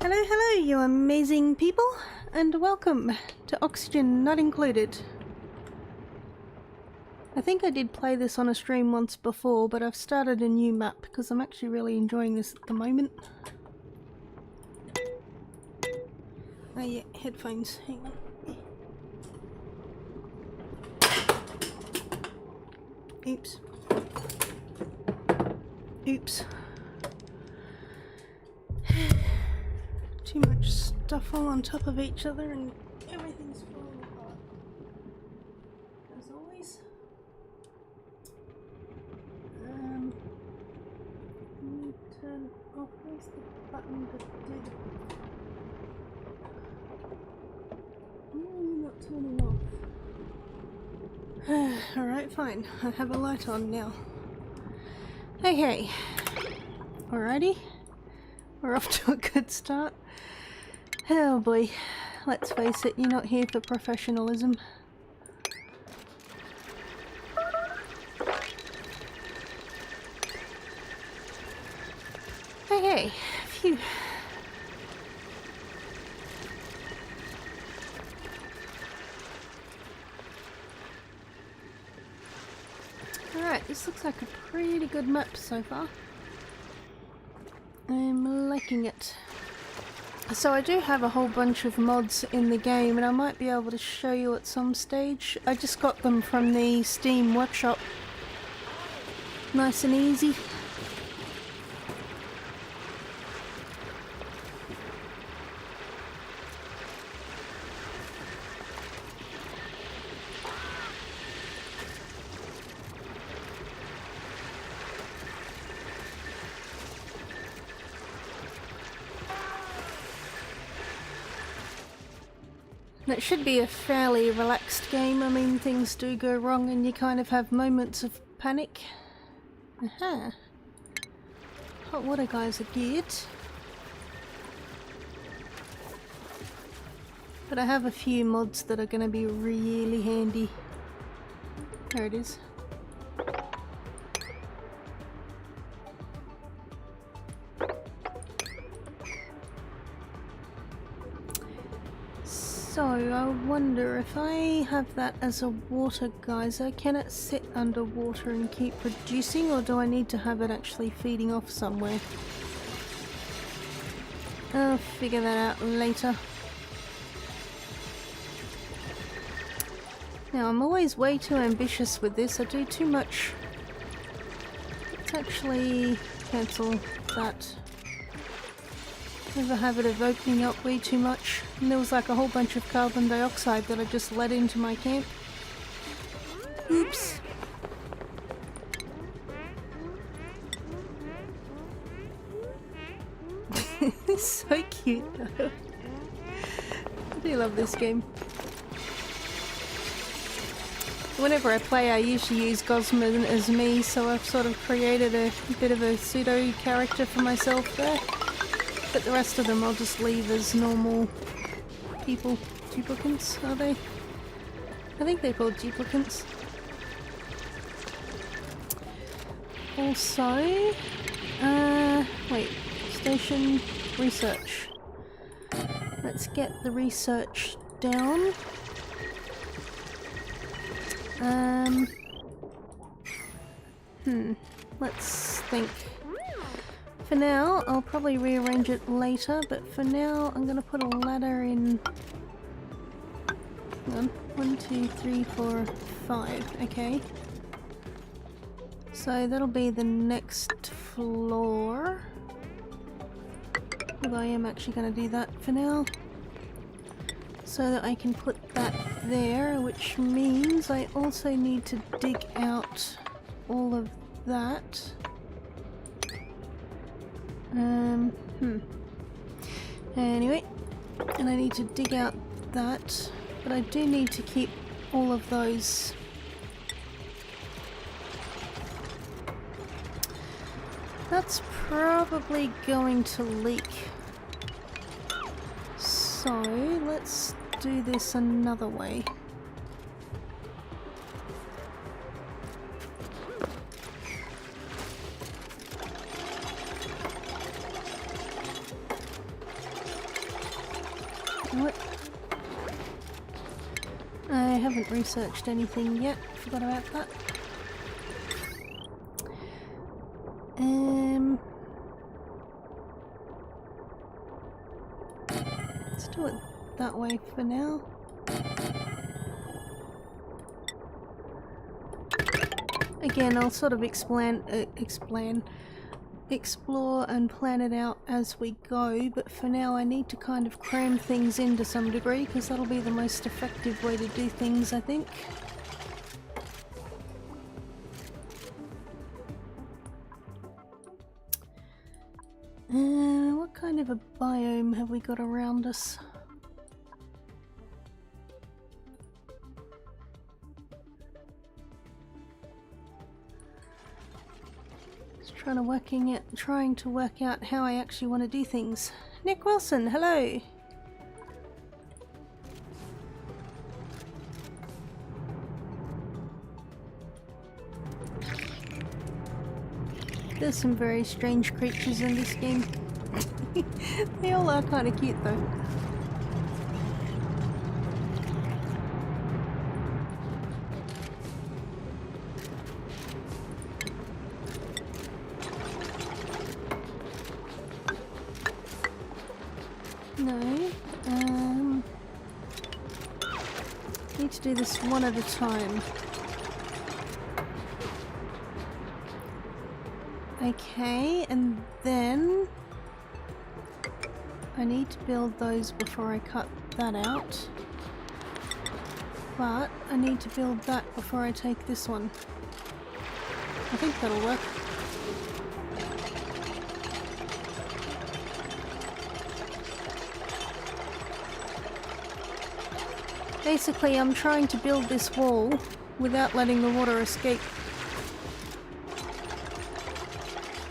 Hello, hello, you amazing people, and welcome to Oxygen Not Included. I think I did play this on a stream once before, but I've started a new map because I'm actually really enjoying this at the moment. Oh yeah, headphones, hang on. Oops. Oops. Too much stuff all on top of each other and everything's falling apart. As always. Turn off. Where's the button that did? Not turning off. Alright, fine. I have a light on now. Okay. Alrighty. We're off to a good start. Oh boy, let's face it, you're not here for professionalism. Hey, phew. Alright, this looks like a pretty good map so far. I'm liking it. So I do have a whole bunch of mods in the game and I might be able to show you at some stage. I just got them from the Steam Workshop. Nice and easy. It should be a fairly relaxed game. I mean, things do go wrong and you kind of have moments of panic. Aha. Hot water guys are geared. But I have a few mods that are going to be really handy. There it is. So, I wonder if I have that as a water geyser, can it sit underwater and keep producing, or do I need to have it actually feeding off somewhere? I'll figure that out later. Now, I'm always way too ambitious with this. I do too much. Let's actually cancel that. I have a habit of opening up way too much. And there was like a whole bunch of carbon dioxide that I just let into my camp. Oops. It's so cute though. I do love this game. Whenever I play, I usually use Gosman as me, so I've sort of created a bit of a pseudo character for myself there. But the rest of them I'll just leave as normal people. Duplicants, are they? I think they're called duplicants. Also, wait, station research. Let's get the research down. Let's think. For now, I'll probably rearrange it later, but for now I'm gonna put a ladder in. Hang on. 1, 2, 3, 4, 5. Okay. So that'll be the next floor. Although I am actually gonna do that for now. So that I can put that there, which means I also need to dig out all of that. Anyway, and I need to dig out that, but I do need to keep all of those. That's probably going to leak. So let's do this another way. What? I haven't researched anything yet. Forgot about that. Let's do it that way for now. Again, I'll sort of explore and plan it out as we go, but for now I need to kind of cram things in to some degree because that'll be the most effective way to do things, I think. What kind of a biome have we got around us? Trying to work out how I actually want to do things. Nick Wilson, hello! There's some very strange creatures in this game. They all are kind of cute though. Need to do this one at a time. Okay, and then I need to build those before I cut that out. But I need to build that before I take this one. I think that'll work. Basically, I'm trying to build this wall without letting the water escape.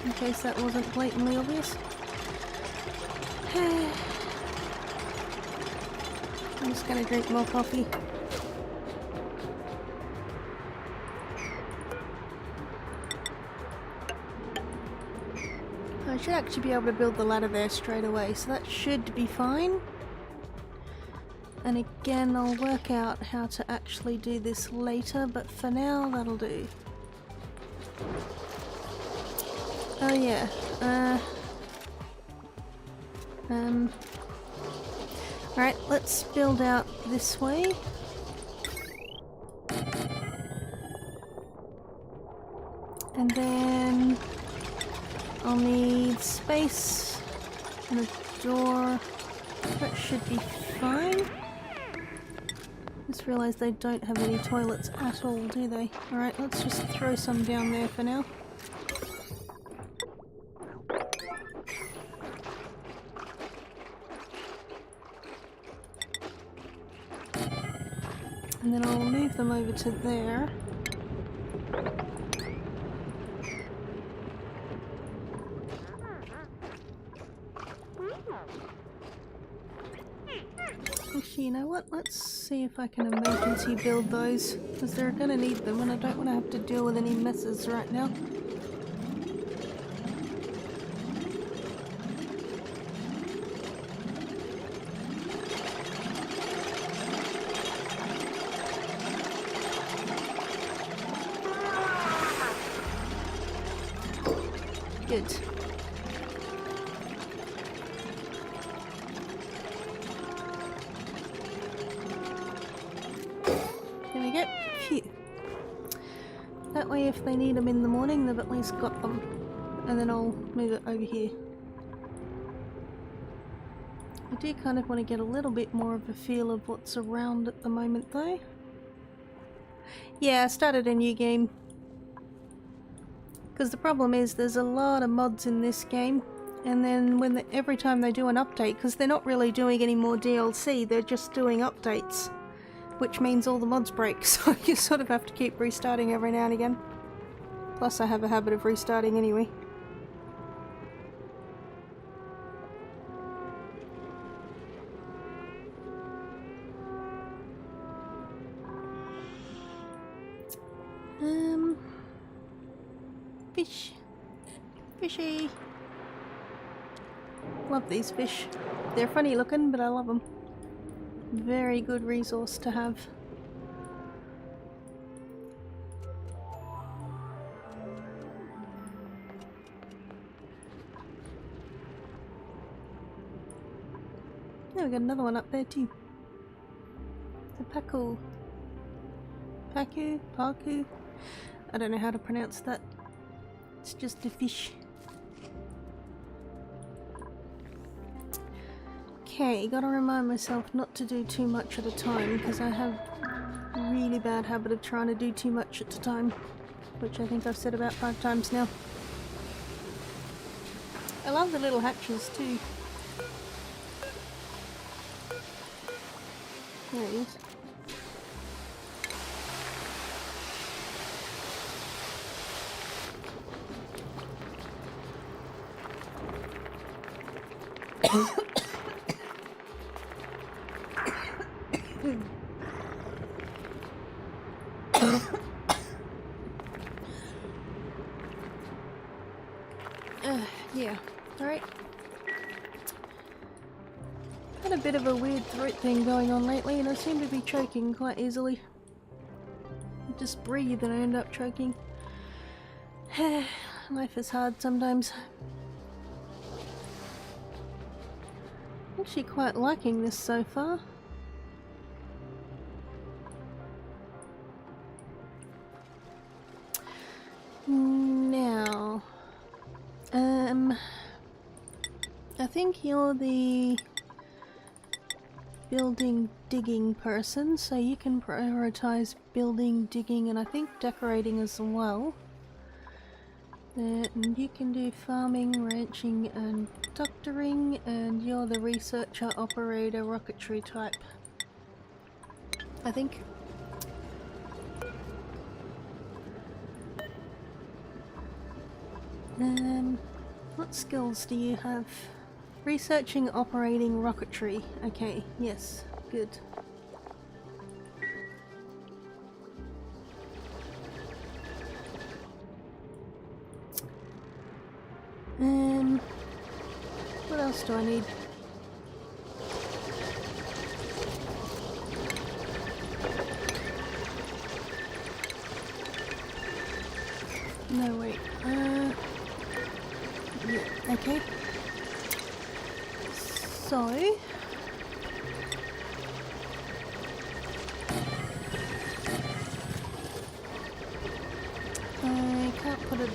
In case that wasn't blatantly obvious. I'm just gonna drink more coffee. I should actually be able to build the ladder there straight away, so that should be fine. And again, I'll work out how to actually do this later, but for now, that'll do. Oh yeah, alright, let's build out this way. And then I'll need space and a door. That should be fine. Just realised they don't have any toilets at all, do they? Alright, let's just throw some down there for now. And then I'll move them over to there. Actually, you know what? Let's see if I can emergency build those, because they're going to need them and I don't want to have to deal with any messes right now. Good. There we go. Phew. That way if they need them in the morning, they've at least got them. And then I'll move it over here. I do kind of want to get a little bit more of a feel of what's around at the moment though. Yeah, I started a new game. Because the problem is there's a lot of mods in this game, and then every time they do an update, because they're not really doing any more DLC, they're just doing updates. Which means all the mods break, so you sort of have to keep restarting every now and again. Plus I have a habit of restarting anyway. Fish. Fishy. Love these fish. They're funny looking, but I love them. Very good resource to have. Yeah, we got another one up there too. The Paku. Paku? I don't know how to pronounce that. It's just a fish. Okay, gotta remind myself not to do too much at a time because I have a really bad habit of trying to do too much at a time, which I think I've said about 5 times now. I love the little hatches too. There it is. Yeah, alright. Had a bit of a weird throat thing going on lately and I seem to be choking quite easily. I just breathe and I end up choking. Life is hard sometimes. I'm actually quite liking this so far. Now, I think you're the building digging person, so you can prioritize building, digging, and I think decorating as well. And you can do farming, ranching, and doctoring, and you're the researcher, operator, rocketry type. I think. What skills do you have? Researching, operating, rocketry. Okay, yes, good. What else do I need? No, wait. Yeah, okay. So... I can't put a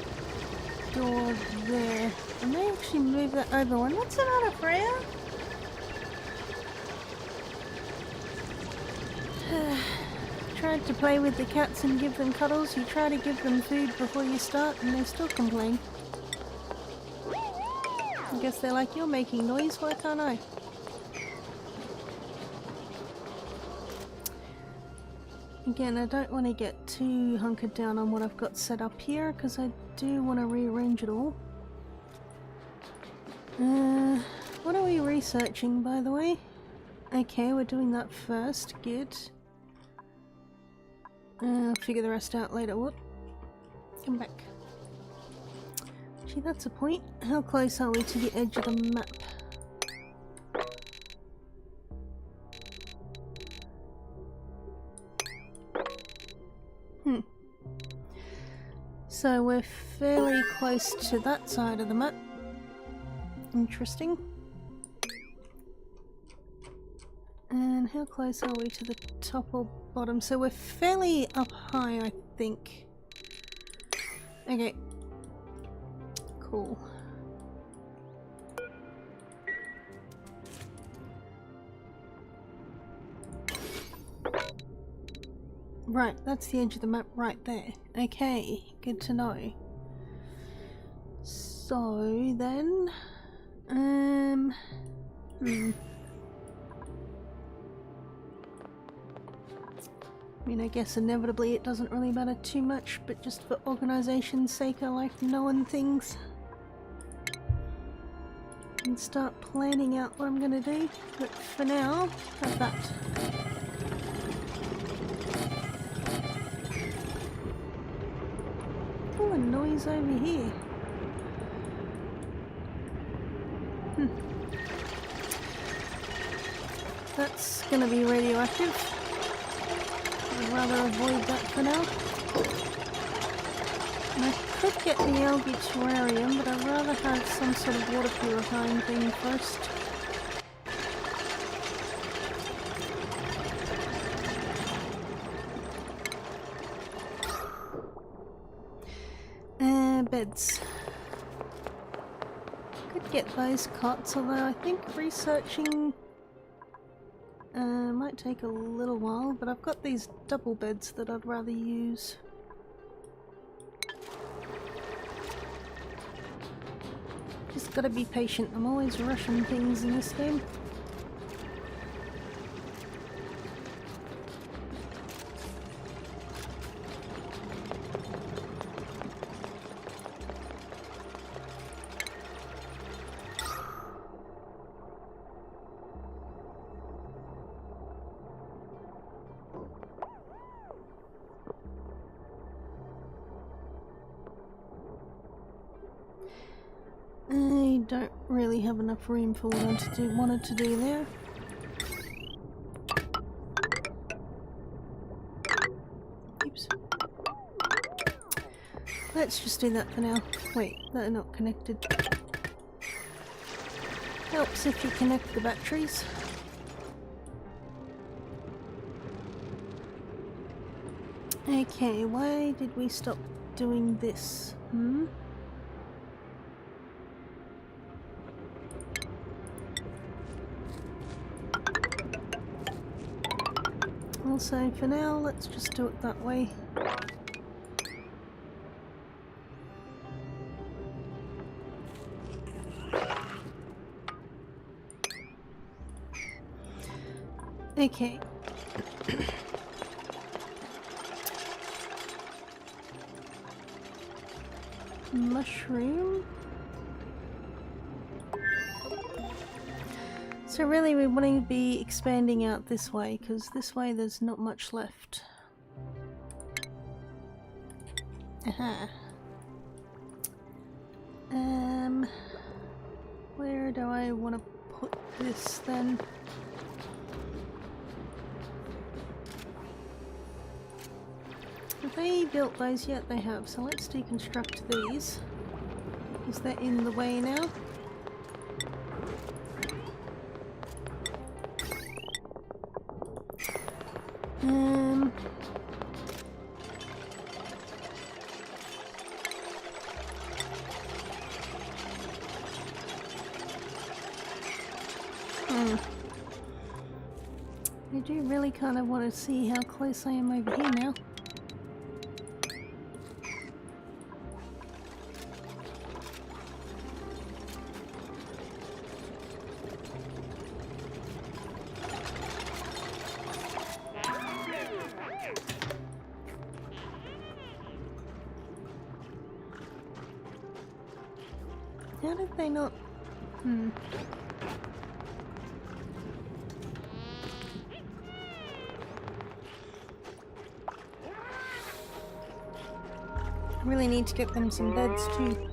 door there. I may actually move that over one. What's the matter, Freya? Tried to play with the cats and give them cuddles. You try to give them food before you start and they still complain. I guess they're like, you're making noise, why can't I? Again, I don't want to get too hunkered down on what I've got set up here because I do want to rearrange it all. What are we researching, by the way? Okay, we're doing that first. Good. I'll figure the rest out later. Whoop. Come back. Gee, that's a point. How close are we to the edge of the map? So we're fairly close to that side of the map. Interesting. And how close are we to the top or bottom? So we're fairly up high, I think. Okay. Cool. Right, that's the edge of the map right there. Okay, good to know. So then, I mean, I guess inevitably it doesn't really matter too much, but just for organization's sake, I like knowing things. And start planning out what I'm gonna do, but for now, have that. Oh, a noise over here. That's gonna be radioactive. I'd rather avoid that for now. And I could get the algae terrarium, but I'd rather have some sort of water purifying thing first. Beds. Could get those cots, although I think researching might take a little while, but I've got these double beds that I'd rather use. Just gotta be patient, I'm always rushing things in this game. I don't really have enough room for what I wanted to do there. Oops. Let's just do that for now. Wait, they're not connected. Helps if you connect the batteries. Okay, why did we stop doing this? Also, for now, let's just do it that way. Okay. Mushroom. So really we want to be expanding out this way, because this way there's not much left. Aha. Where do I want to put this then? Have they built those yet? They have, so let's deconstruct these. Is that in the way now? I do really kind of want to see how close I am over here now. How did they not... I really need to get them some beds too.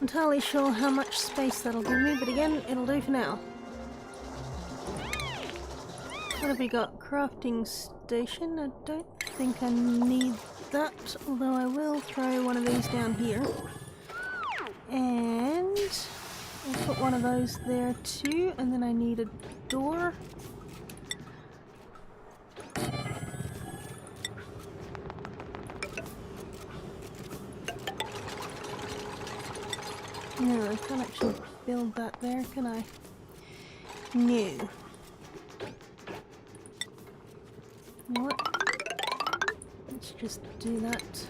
Not entirely sure how much space that'll give me, but again, it'll do for now. What have we got? Crafting station. I don't think I need that, although I will throw one of these down here. And I'll put one of those there too, and then I need a door. No, I can't actually build that there, can I? No. You know what? Let's just do that.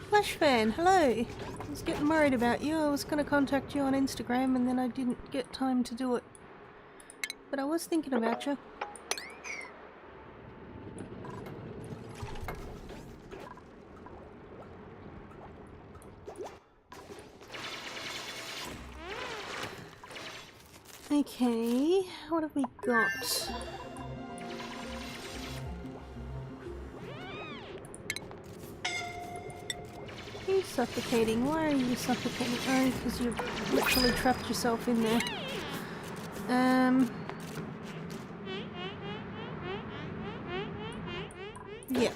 Flash fan, hello! I was getting worried about you. I was going to contact you on Instagram and then I didn't get time to do it. But I was thinking about you. Okay, what have we got? Are you suffocating? Why are you suffocating? Oh, because you've literally trapped yourself in there. Yeah.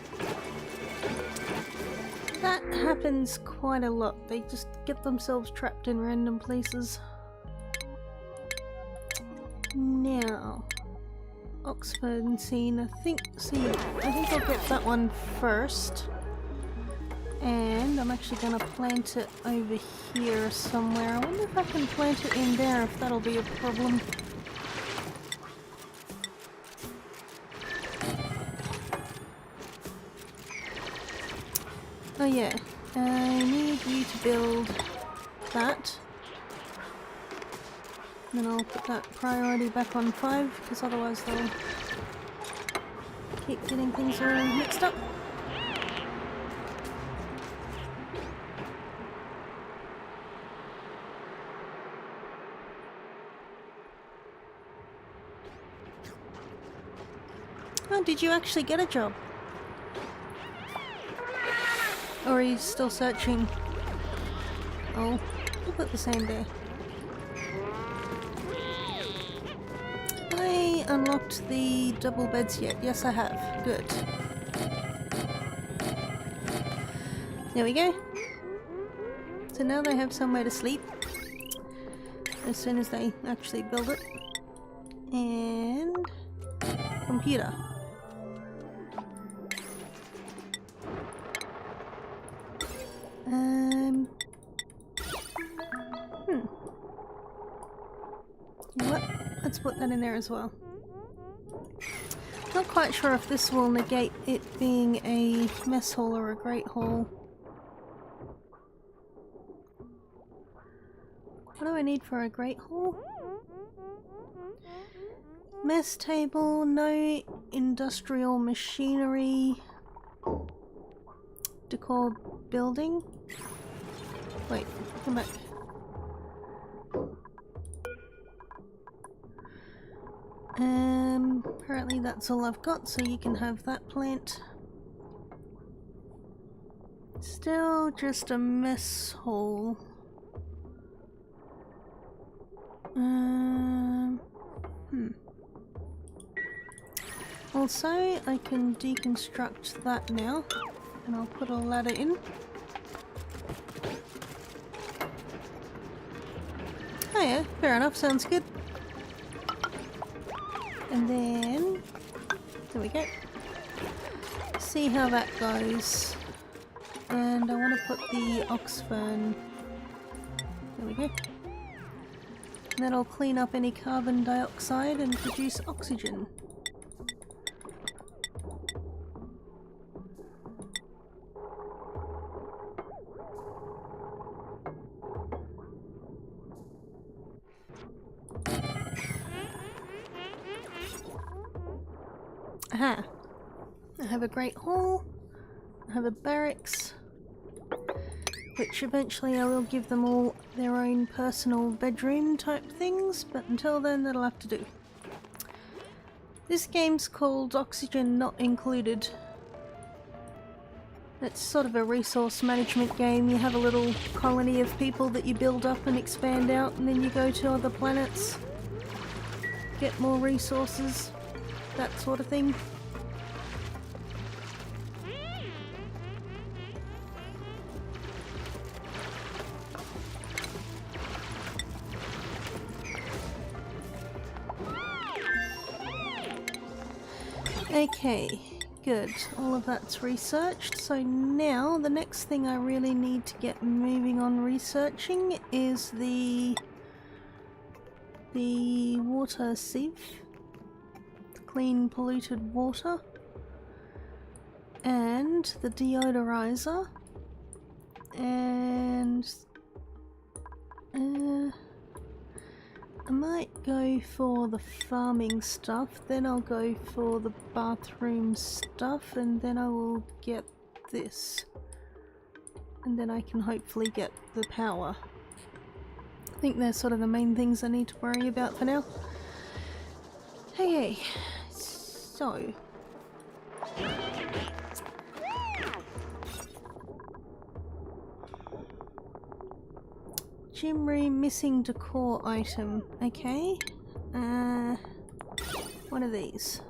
That happens quite a lot. They just get themselves trapped in random places. Now, Oxford and Scene. I think I'll get that one first. And I'm actually going to plant it over here somewhere. I wonder if I can plant it in there, if that'll be a problem. Oh yeah, I need you to build that. Then I'll put that priority back on 5, because otherwise they'll keep getting things all mixed up. Oh, did you actually get a job? Or are you still searching? Oh, we'll put the same there. I unlocked the double beds yet? Yes, I have. Good. There we go. So now they have somewhere to sleep. As soon as they actually build it. And... computer. You know what? Let's put that in there as well. Not quite sure if this will negate it being a mess hall or a great hall. What do I need for a great hall? Mess table, no industrial machinery, decor building. Wait, come back. Apparently that's all I've got, so you can have that plant. Still just a mess hall. Also, I can deconstruct that now, and I'll put a ladder in. Oh yeah, fair enough, sounds good. And then, there we go. See how that goes. And I want to put the oxfern. There we go. And that'll clean up any carbon dioxide and produce oxygen. Aha! I have a great hall, I have a barracks, which eventually I will give them all their own personal bedroom type things, but until then that'll have to do. This game's called Oxygen Not Included. It's sort of a resource management game. You have a little colony of people that you build up and expand out, and then you go to other planets, get more resources, that sort of thing. Okay, good. All of that's researched. So now the next thing I really need to get moving on researching is the water sieve, clean polluted water, and the deodorizer, and I might go for the farming stuff, then I'll go for the bathroom stuff, and then I will get this. And then I can hopefully get the power. I think they're sort of the main things I need to worry about for now. Hey, so... Gym room missing decor item. Okay. One of these.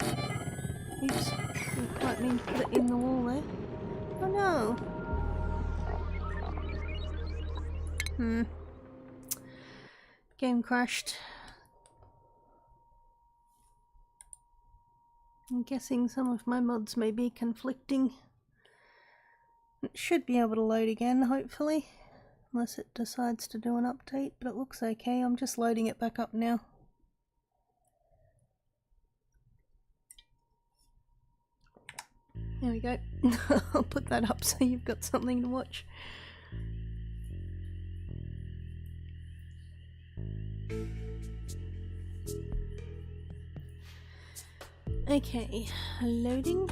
Oops. Didn't quite mean to put it in the wall there. Oh no. Game crashed. I'm guessing some of my mods may be conflicting. It should be able to load again, hopefully. Unless it decides to do an update, but it looks okay. I'm just loading it back up now. There we go. I'll put that up so you've got something to watch. Okay, loading.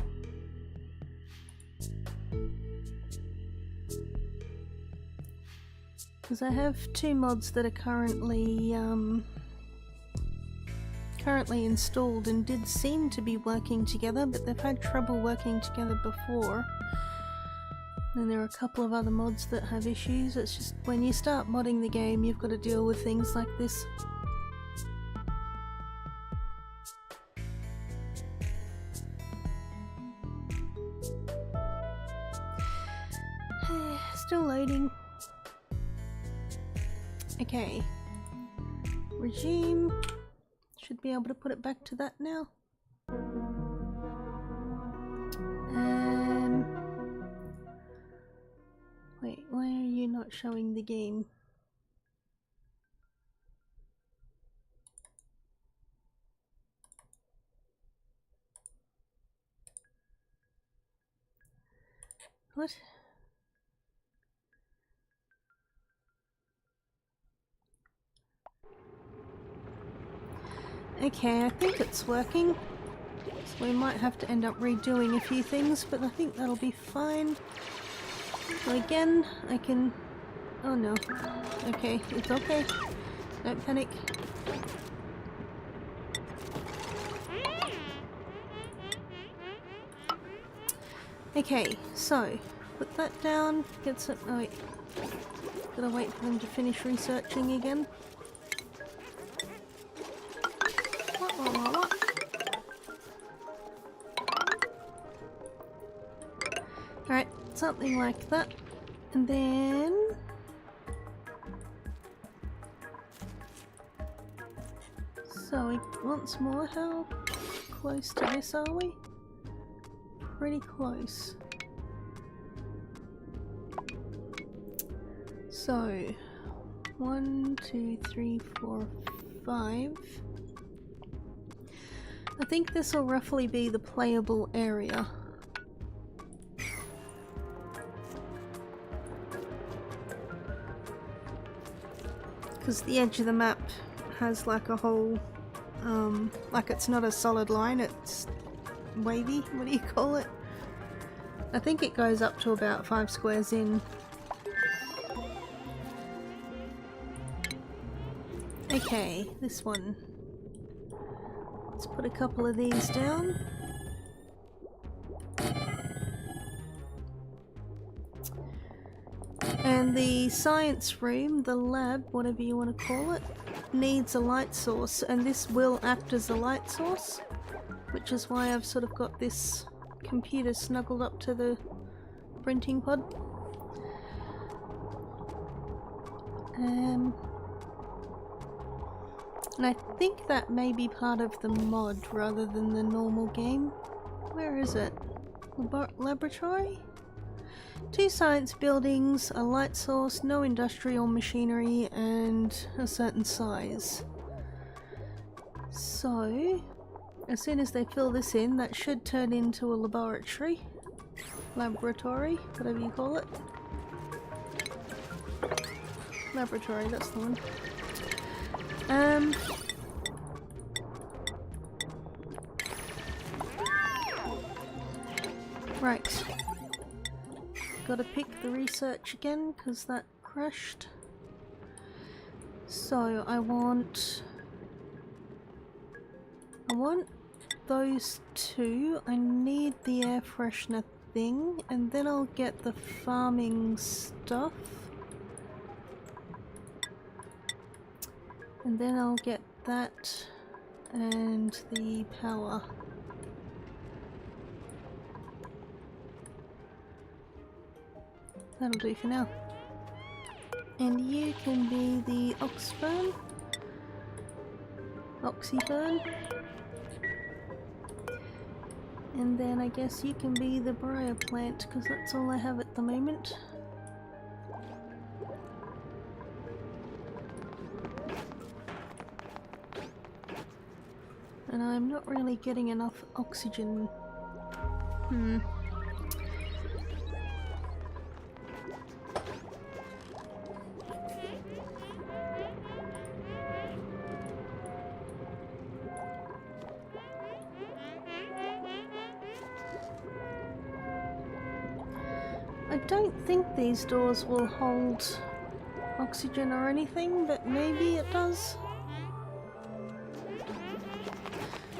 Because I have two mods that are currently installed and did seem to be working together, but they've had trouble working together before. And there are a couple of other mods that have issues. It's just when you start modding the game, you've got to deal with things like this. Still loading. Okay, regime, should be able to put it back to that now. Wait, why are you not showing the game? What? Okay, I think it's working. So we might have to end up redoing a few things, but I think that'll be fine. So again, I can... Oh no. Okay, it's okay. Don't panic. Okay, so put that down, get some... Oh wait. Gotta wait for them to finish researching again. Alright, something like that. And then... So, once more, how close to this are we? Pretty close. So, 1, 2, 3, 4, 5. I think this will roughly be the playable area. Because the edge of the map has like a whole, like it's not a solid line, it's wavy, what do you call it? I think it goes up to about 5 squares in. Okay, this one. Let's put a couple of these down. And the science room, the lab, whatever you want to call it, needs a light source, and this will act as a light source, which is why I've sort of got this computer snuggled up to the printing pod. And I think that may be part of the mod rather than the normal game. Where is it? Laboratory? 2 science buildings, a light source, no industrial machinery, and a certain size. So, as soon as they fill this in, that should turn into a laboratory. Laboratory, whatever you call it. Laboratory, that's the one. Right. Gotta pick the research again because that crashed. So I want those 2. I need the air freshener thing, and then I'll get the farming stuff. And then I'll get that and the power. That'll do for now. And you can be the Oxburn. Oxyburn. And then I guess you can be the Briar plant, because that's all I have at the moment. And I'm not really getting enough oxygen. I don't think these doors will hold oxygen or anything, but maybe it does.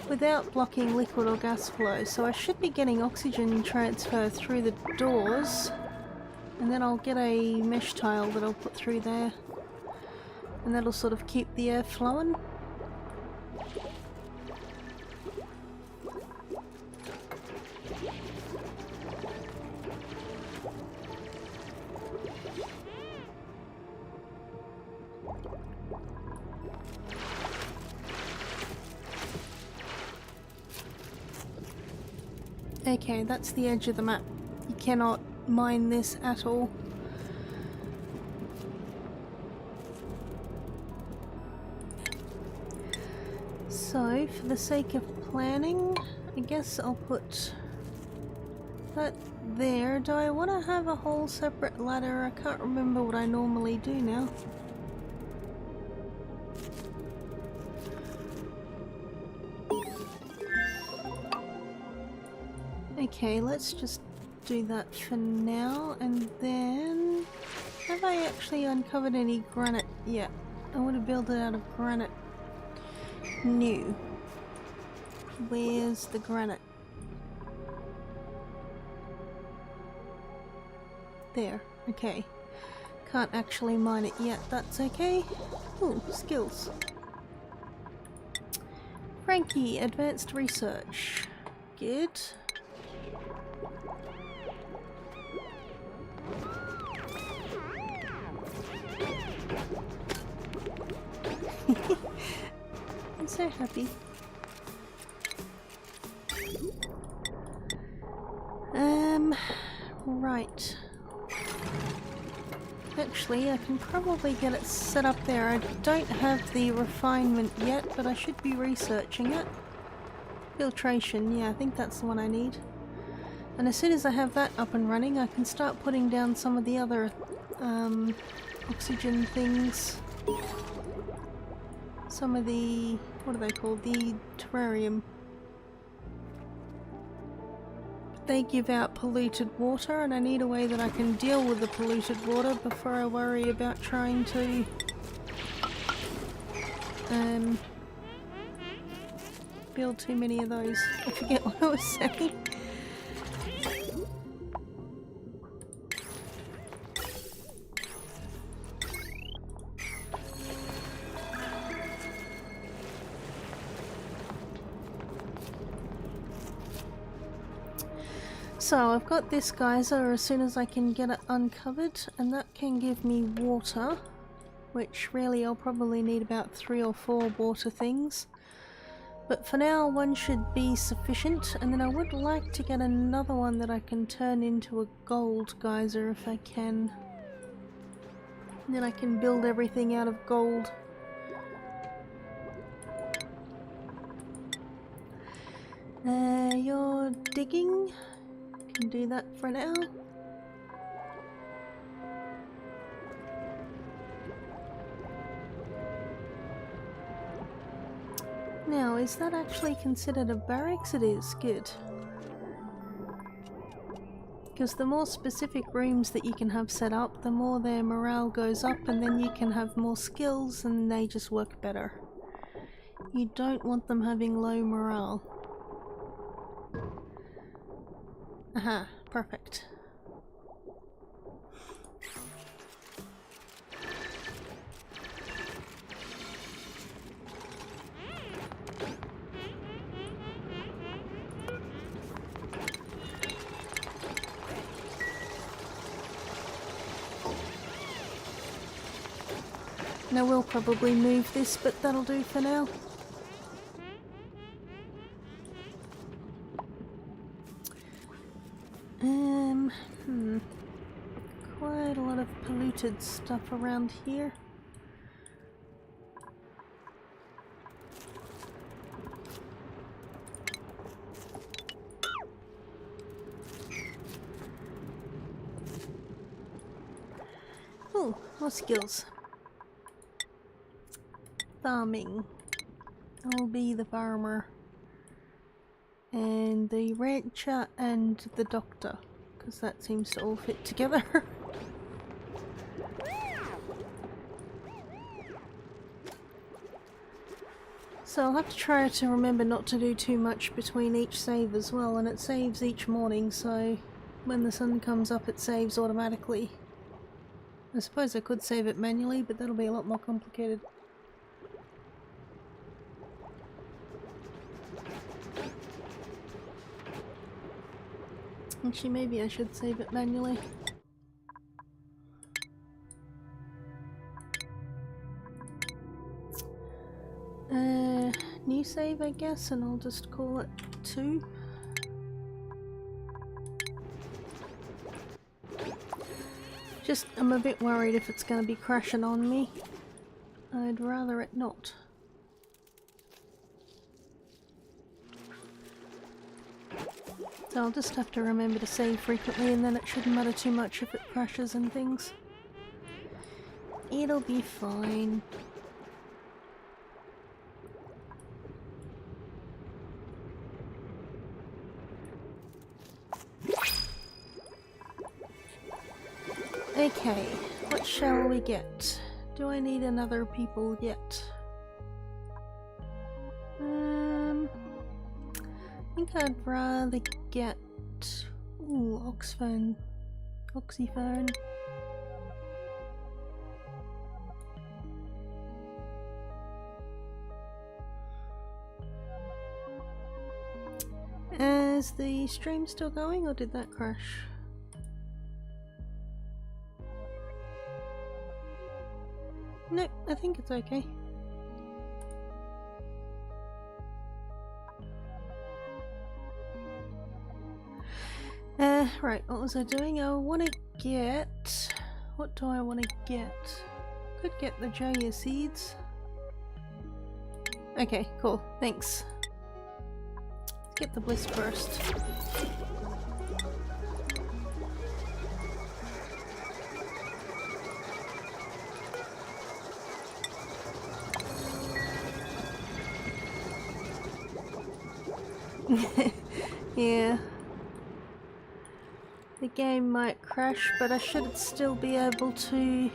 Without blocking liquid or gas flow, so I should be getting oxygen transfer through the doors, and then I'll get a mesh tile that I'll put through there, and that'll sort of keep the air flowing. Okay, that's the edge of the map. You cannot mine this at all. So, for the sake of planning, I guess I'll put that there. Do I want to have a whole separate ladder? I can't remember what I normally do now. Okay, let's just do that for now, and then... Have I actually uncovered any granite yet? I want to build it out of granite. New. Where's the granite? There, okay. Can't actually mine it yet, that's okay. Ooh, skills. Frankie, advanced research. Good. I'm so happy. Right. Actually, I can probably get it set up there. I don't have the refinement yet, but I should be researching it. Filtration, yeah, I think that's the one I need. And as soon as I have that up and running, I can start putting down some of the other oxygen things. Some of the... what are they called? The terrarium. They give out polluted water, and I need a way that I can deal with the polluted water before I worry about trying to build too many of those. I forget what I was saying. So I've got this geyser as soon as I can get it uncovered, and that can give me water, which really I'll probably need about 3 or 4 water things. But for now, one should be sufficient, and then I would like to get another one that I can turn into a gold geyser if I can. And then I can build everything out of gold. You're digging? Can do that for now. Now, is that actually considered a barracks? It is. Good. Because the more specific rooms that you can have set up, the more their morale goes up, and then you can have more skills and they just work better. You don't want them having low morale. Aha, perfect. Now we'll probably move this, but that'll do for now. Quite a lot of polluted stuff around here. Oh, more skills. Farming. I'll be the farmer. And the rancher and the doctor, because that seems to all fit together. So I'll have to try to remember not to do too much between each save as well, and it saves each morning, so when the sun comes up it saves automatically. I suppose I could save it manually, but that'll be a lot more complicated. Actually, maybe I should save it manually. New save, I guess, and I'll just call it 2. Just, I'm a bit worried if it's going to be crashing on me. I'd rather it not. So I'll just have to remember to save frequently, and then it shouldn't matter too much if it crashes and things. It'll be fine. Okay, what shall we get? Do I need another people yet? I think I'd rather get... Ooh, Oxphone. Oxyphone. Is the stream still going, or did that crash? Nope, I think it's okay. Right, what was I doing? I want to get... What do I want to get? Could get the Jaya seeds. Okay, cool, thanks. Let's get the bliss first. Yeah. The game might crash, but I should still be able to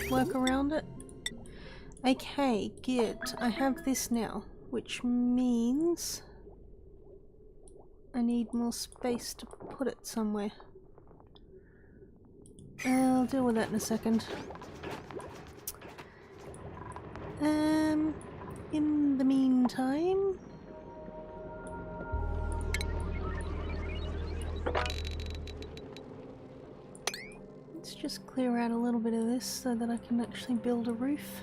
work around it. Okay, good. I have this now, which means I need more space to put it somewhere. I'll deal with that in a second. In the meantime... Let's just clear out a little bit of this so that I can actually build a roof.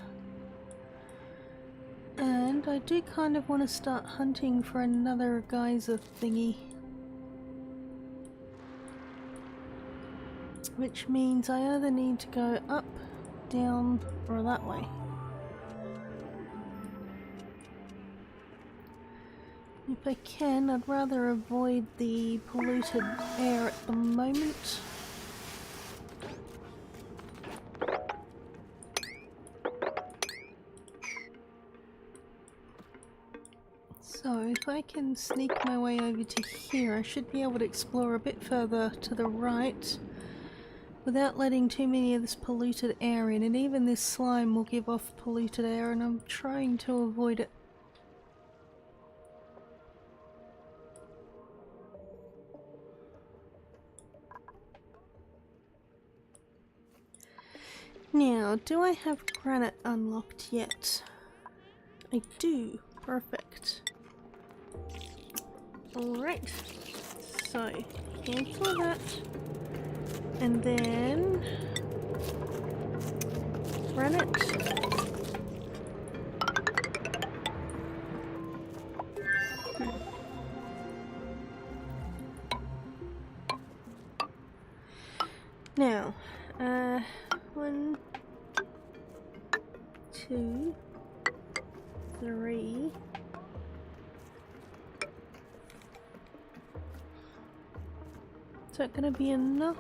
And I do kind of want to start hunting for another geyser thingy. Which means I either need to go up, down, or that way. If I can, I'd rather avoid the polluted air at the moment. So if I can sneak my way over to here, I should be able to explore a bit further to the right without letting too many of this polluted air in, and even this slime will give off polluted air and I'm trying to avoid it. Now, do I have granite unlocked yet? I do. Perfect. Alright. So, cancel that. And then... granite. Now, 1, 2, 3. Is that going to be enough?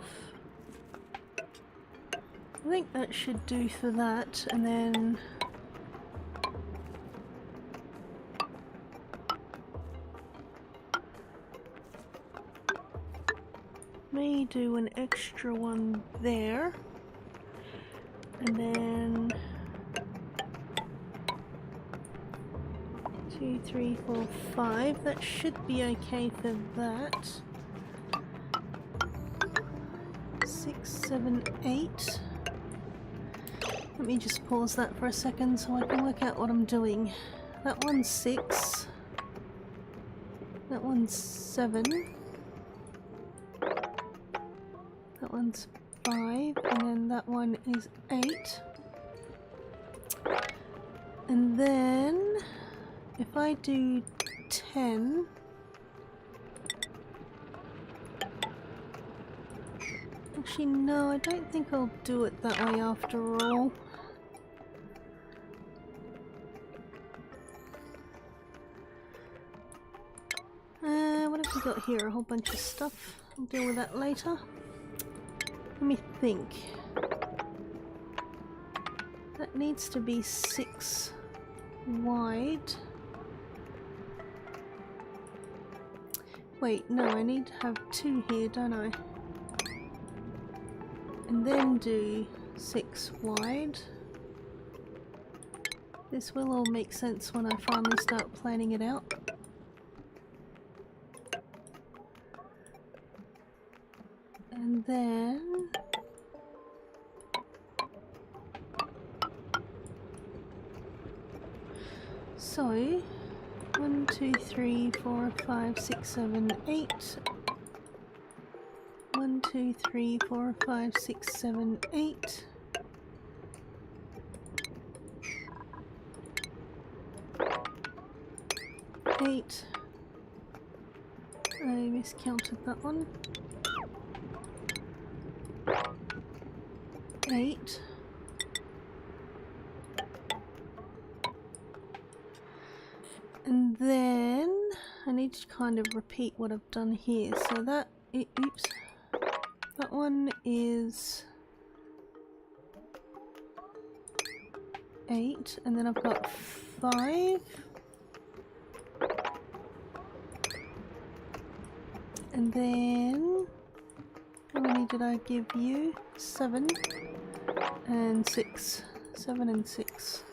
I think that should do for that, and then may do an extra one there, and then 2, 3, 4, 5. That should be okay for that. 6, 7, 8. Let me just pause that for a second so I can work out what I'm doing. That one's 6. That one's 7. That one's 5. And then that one is 8. And then if I do 10... Actually, no, I don't think I'll do it that way after all. What have we got here? A whole bunch of stuff. I'll deal with that later. Let me think. That needs to be 6 wide. Wait, no, I need to have 2 here, don't I? And then do 6 wide. This will all make sense when I finally start planning it out. And then... so... 1, 2, 3, 4, 5, 6, 7, 8. 1, 2, 3, 4, 5, 6, 7, 8. Eight. I miscounted that one. 8. And then I need to kind of repeat what I've done here. So that, oops, that one is 8, and then I've got 5. And then, how many did I give you? 7 and 6. 7 and 6.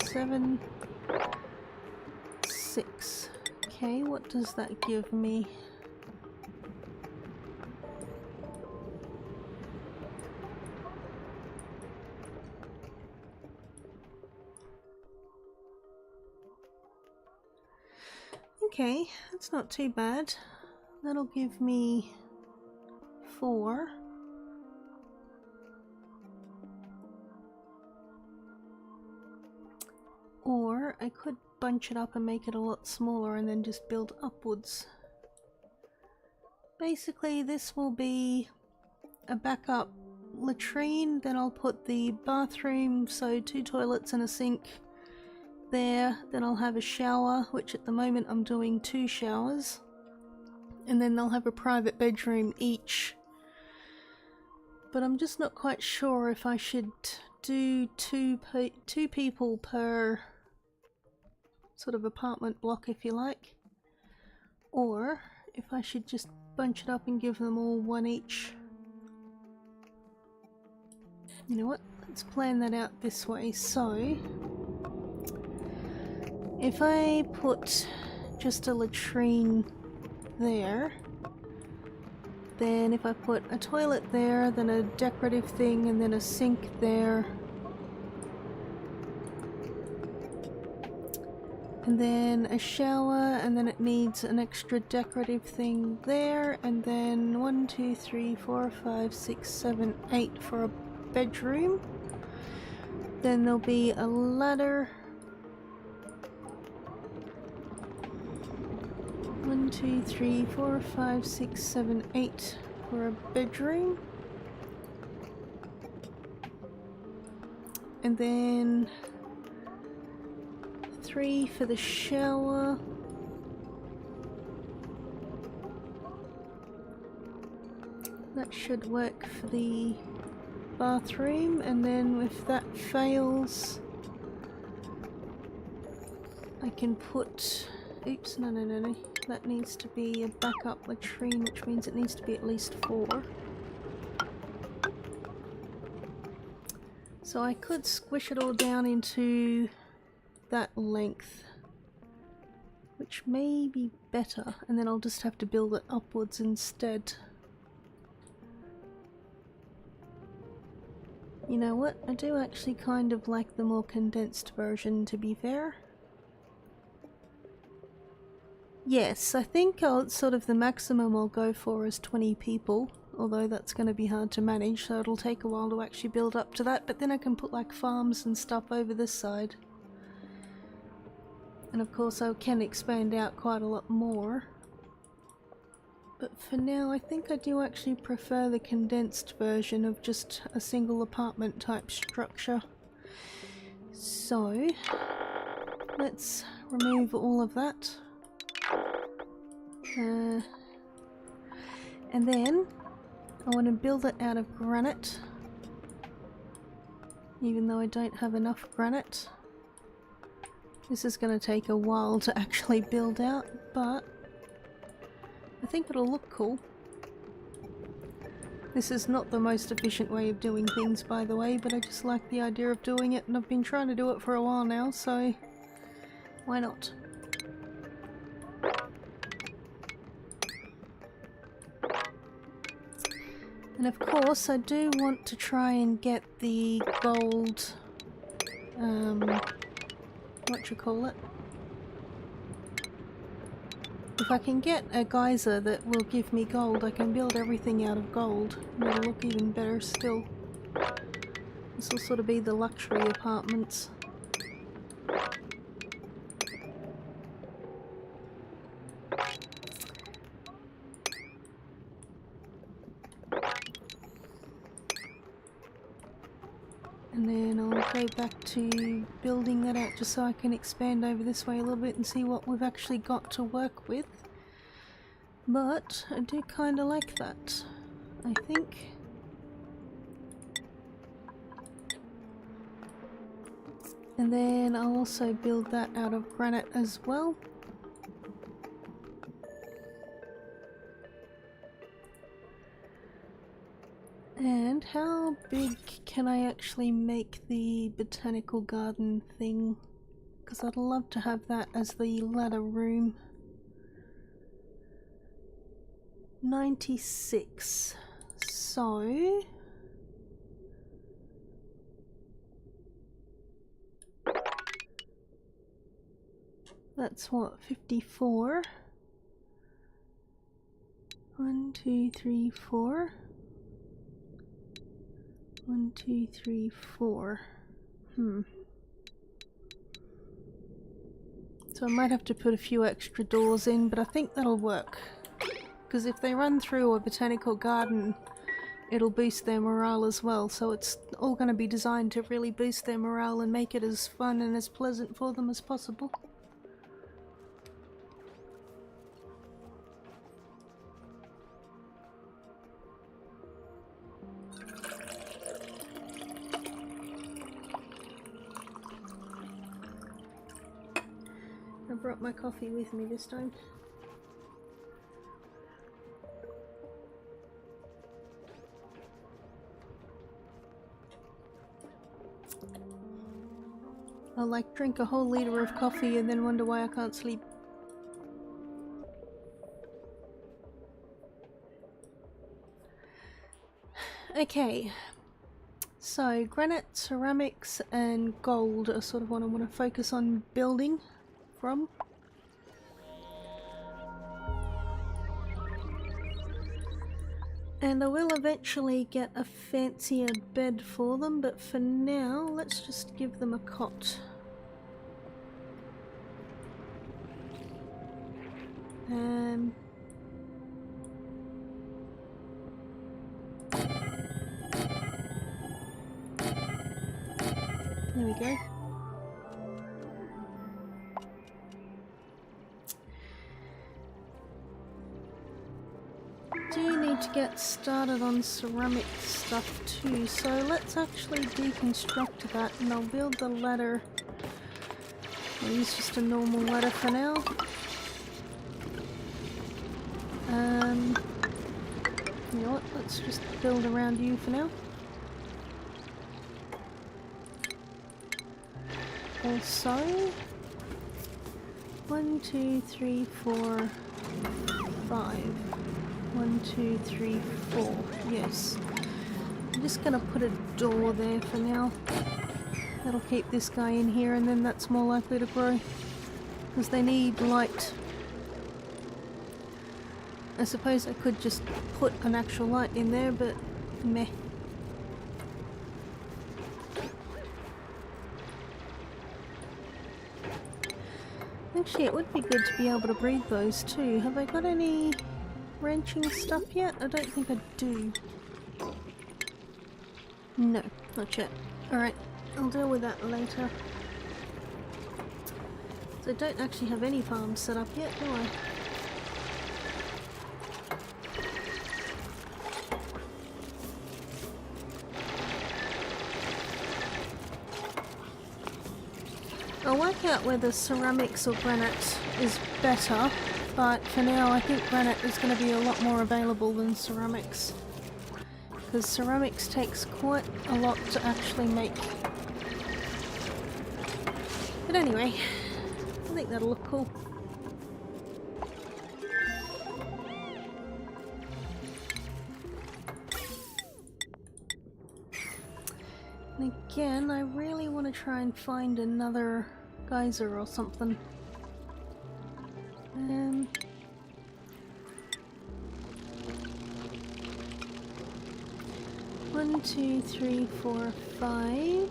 7, 6. Okay, what does that give me? Okay, that's not too bad. That'll give me 4. Or I could bunch it up and make it a lot smaller and then just build upwards. Basically, this will be a backup latrine, then I'll put the bathroom, so 2 toilets and a sink there, then I'll have a shower, which at the moment I'm doing 2 showers, and then they'll have a private bedroom each. But I'm just not quite sure if I should do two people per sort of apartment block, if you like, or if I should just bunch it up and give them all 1 each. You know what? Let's plan that out this way. So, if I put just a latrine there, then if I put a toilet there, then a decorative thing, and then a sink there, and then a shower, and then it needs an extra decorative thing there, and then 1, 2, 3, 4, 5, 6, 7, 8 for a bedroom. Then there'll be a ladder. 1, 2, 3, 4, 5, 6, 7, 8 for a bedroom. And then 3 for the shower. That should work for the bathroom, and then if that fails, I can put... Oops, no. That needs to be a backup latrine, which means it needs to be at least 4. So I could squish it all down into that length, which may be better, and then I'll just have to build it upwards instead. You know what? I do actually kind of like the more condensed version, to be fair. Yes, I think sort of the maximum I'll go for is 20 people, although that's going to be hard to manage, so it'll take a while to actually build up to that, but then I can put like farms and stuff over this side. And of course I can expand out quite a lot more. But for now I think I do actually prefer the condensed version of just a single apartment type structure. So let's remove all of that. And then I want to build it out of granite, even though I don't have enough granite. This is going to take a while to actually build out, but I think it'll look cool. This is not the most efficient way of doing things, by the way, but I just like the idea of doing it, and I've been trying to do it for a while now, so why not? And of course I do want to try and get the gold, whatchamacallit? If I can get a geyser that will give me gold, I can build everything out of gold, and it'll look even better still. This will sort of be the luxury apartments. And then I'll go back to building that out just so I can expand over this way a little bit and see what we've actually got to work with. But I do kind of like that, I think. And then I'll also build that out of granite as well. And how big can I actually make the botanical garden thing? Because I'd love to have that as the ladder room. 96. So... That's what, 54? 1, 2, 3, 4. 1, 2, 3, 4. So I might have to put a few extra doors in, but I think that'll work. Because if they run through a botanical garden, it'll boost their morale as well. So it's all going to be designed to really boost their morale and make it as fun and as pleasant for them as possible. I brought my coffee with me this time. I'll like drink a whole liter of coffee and then wonder why I can't sleep. Okay, so granite, ceramics and gold are sort of what I want to focus on building from. And I will eventually get a fancier bed for them, but for now, let's just give them a cot. There we go. Do need to get started on ceramic stuff too, so let's actually deconstruct that and I'll build the ladder. I'll use just a normal ladder for now. You know what, let's just build around you for now. Also, 1, 2, 3, 4, 5. 1, 2, 3, 4. Yes. I'm just gonna put a door there for now. That'll keep this guy in here and then that's more likely to grow. Because they need light. I suppose I could just put an actual light in there, but meh. Actually, it would be good to be able to breed those too. Have I got any ranching stuff yet? I don't think I do. No, not yet. Alright, I'll deal with that later. So I don't actually have any farms set up yet, do I? I'll work out whether ceramics or granite is better, but for now I think granite is going to be a lot more available than ceramics. Because ceramics takes quite a lot to actually make. But anyway, I think that'll look cool. And again, I really want to try and find another geyser or something. 1, 2, 3, 4, 5.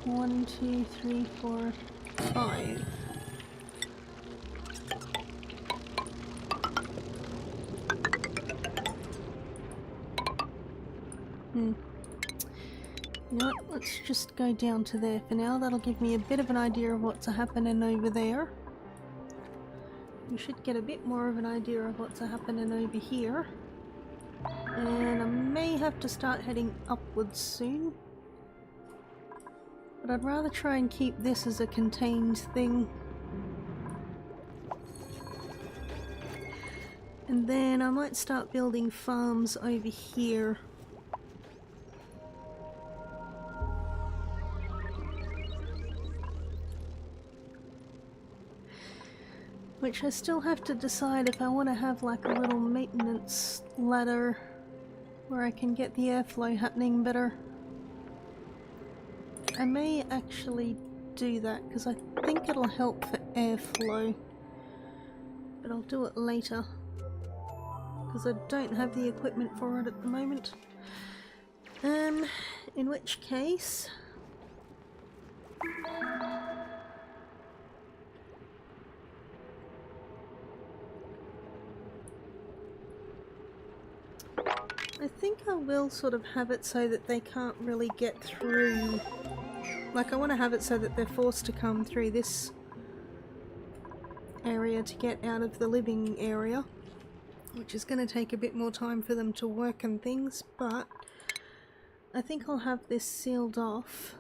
1, 2, 3, 4, 5. You know what, let's just go down to there for now. That'll give me a bit of an idea of what's happening over there. We should get a bit more of an idea of what's happening over here. And I may have to start heading upwards soon. But I'd rather try and keep this as a contained thing. And then I might start building farms over here. Which I still have to decide if I want to have like a little maintenance ladder where I can get the airflow happening better. I may actually do that because I think it'll help for airflow. But I'll do it later, because I don't have the equipment for it at the moment. In which case... I think I will sort of have it so that they can't really get through. Like, I want to have it so that they're forced to come through this area to get out of the living area, which is going to take a bit more time for them to work and things, but I think I'll have this sealed off.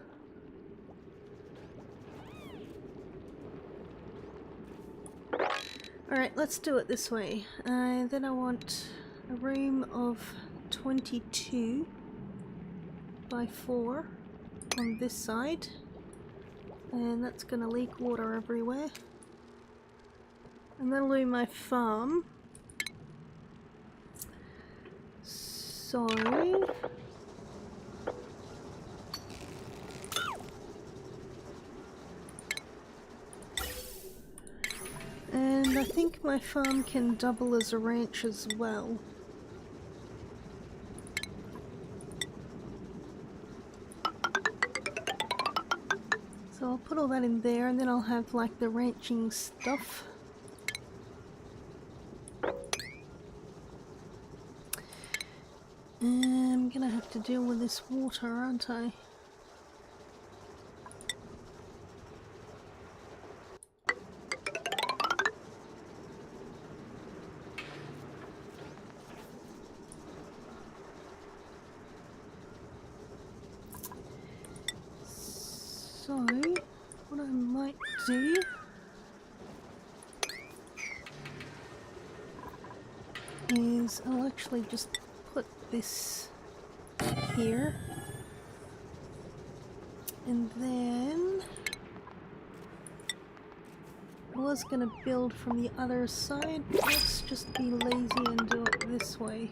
Alright, let's do it this way. Then I want a room of 22 by 4 on this side, and that's going to leak water everywhere. And that'll be my farm. So... and I think my farm can double as a ranch as well. So I'll put all that in there, and then I'll have like the ranching stuff. I'm gonna have to deal with this water, aren't I? So, what I might do is I'll actually just put this here, and then I was going to build from the other side, but let's just be lazy and do it this way.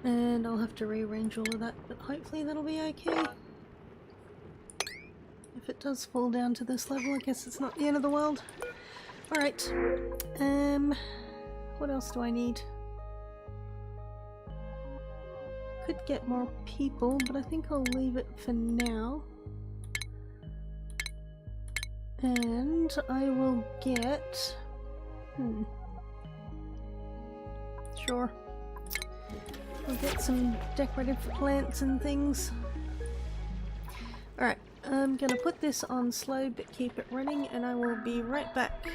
And I'll have to rearrange all of that, but hopefully that'll be okay. If it does fall down to this level, I guess it's not the end of the world. Alright, what else do I need? Could get more people, but I think I'll leave it for now. And I will get... Sure. I'll get some decorative plants and things. Alright, I'm gonna put this on slow but keep it running, and I will be right back.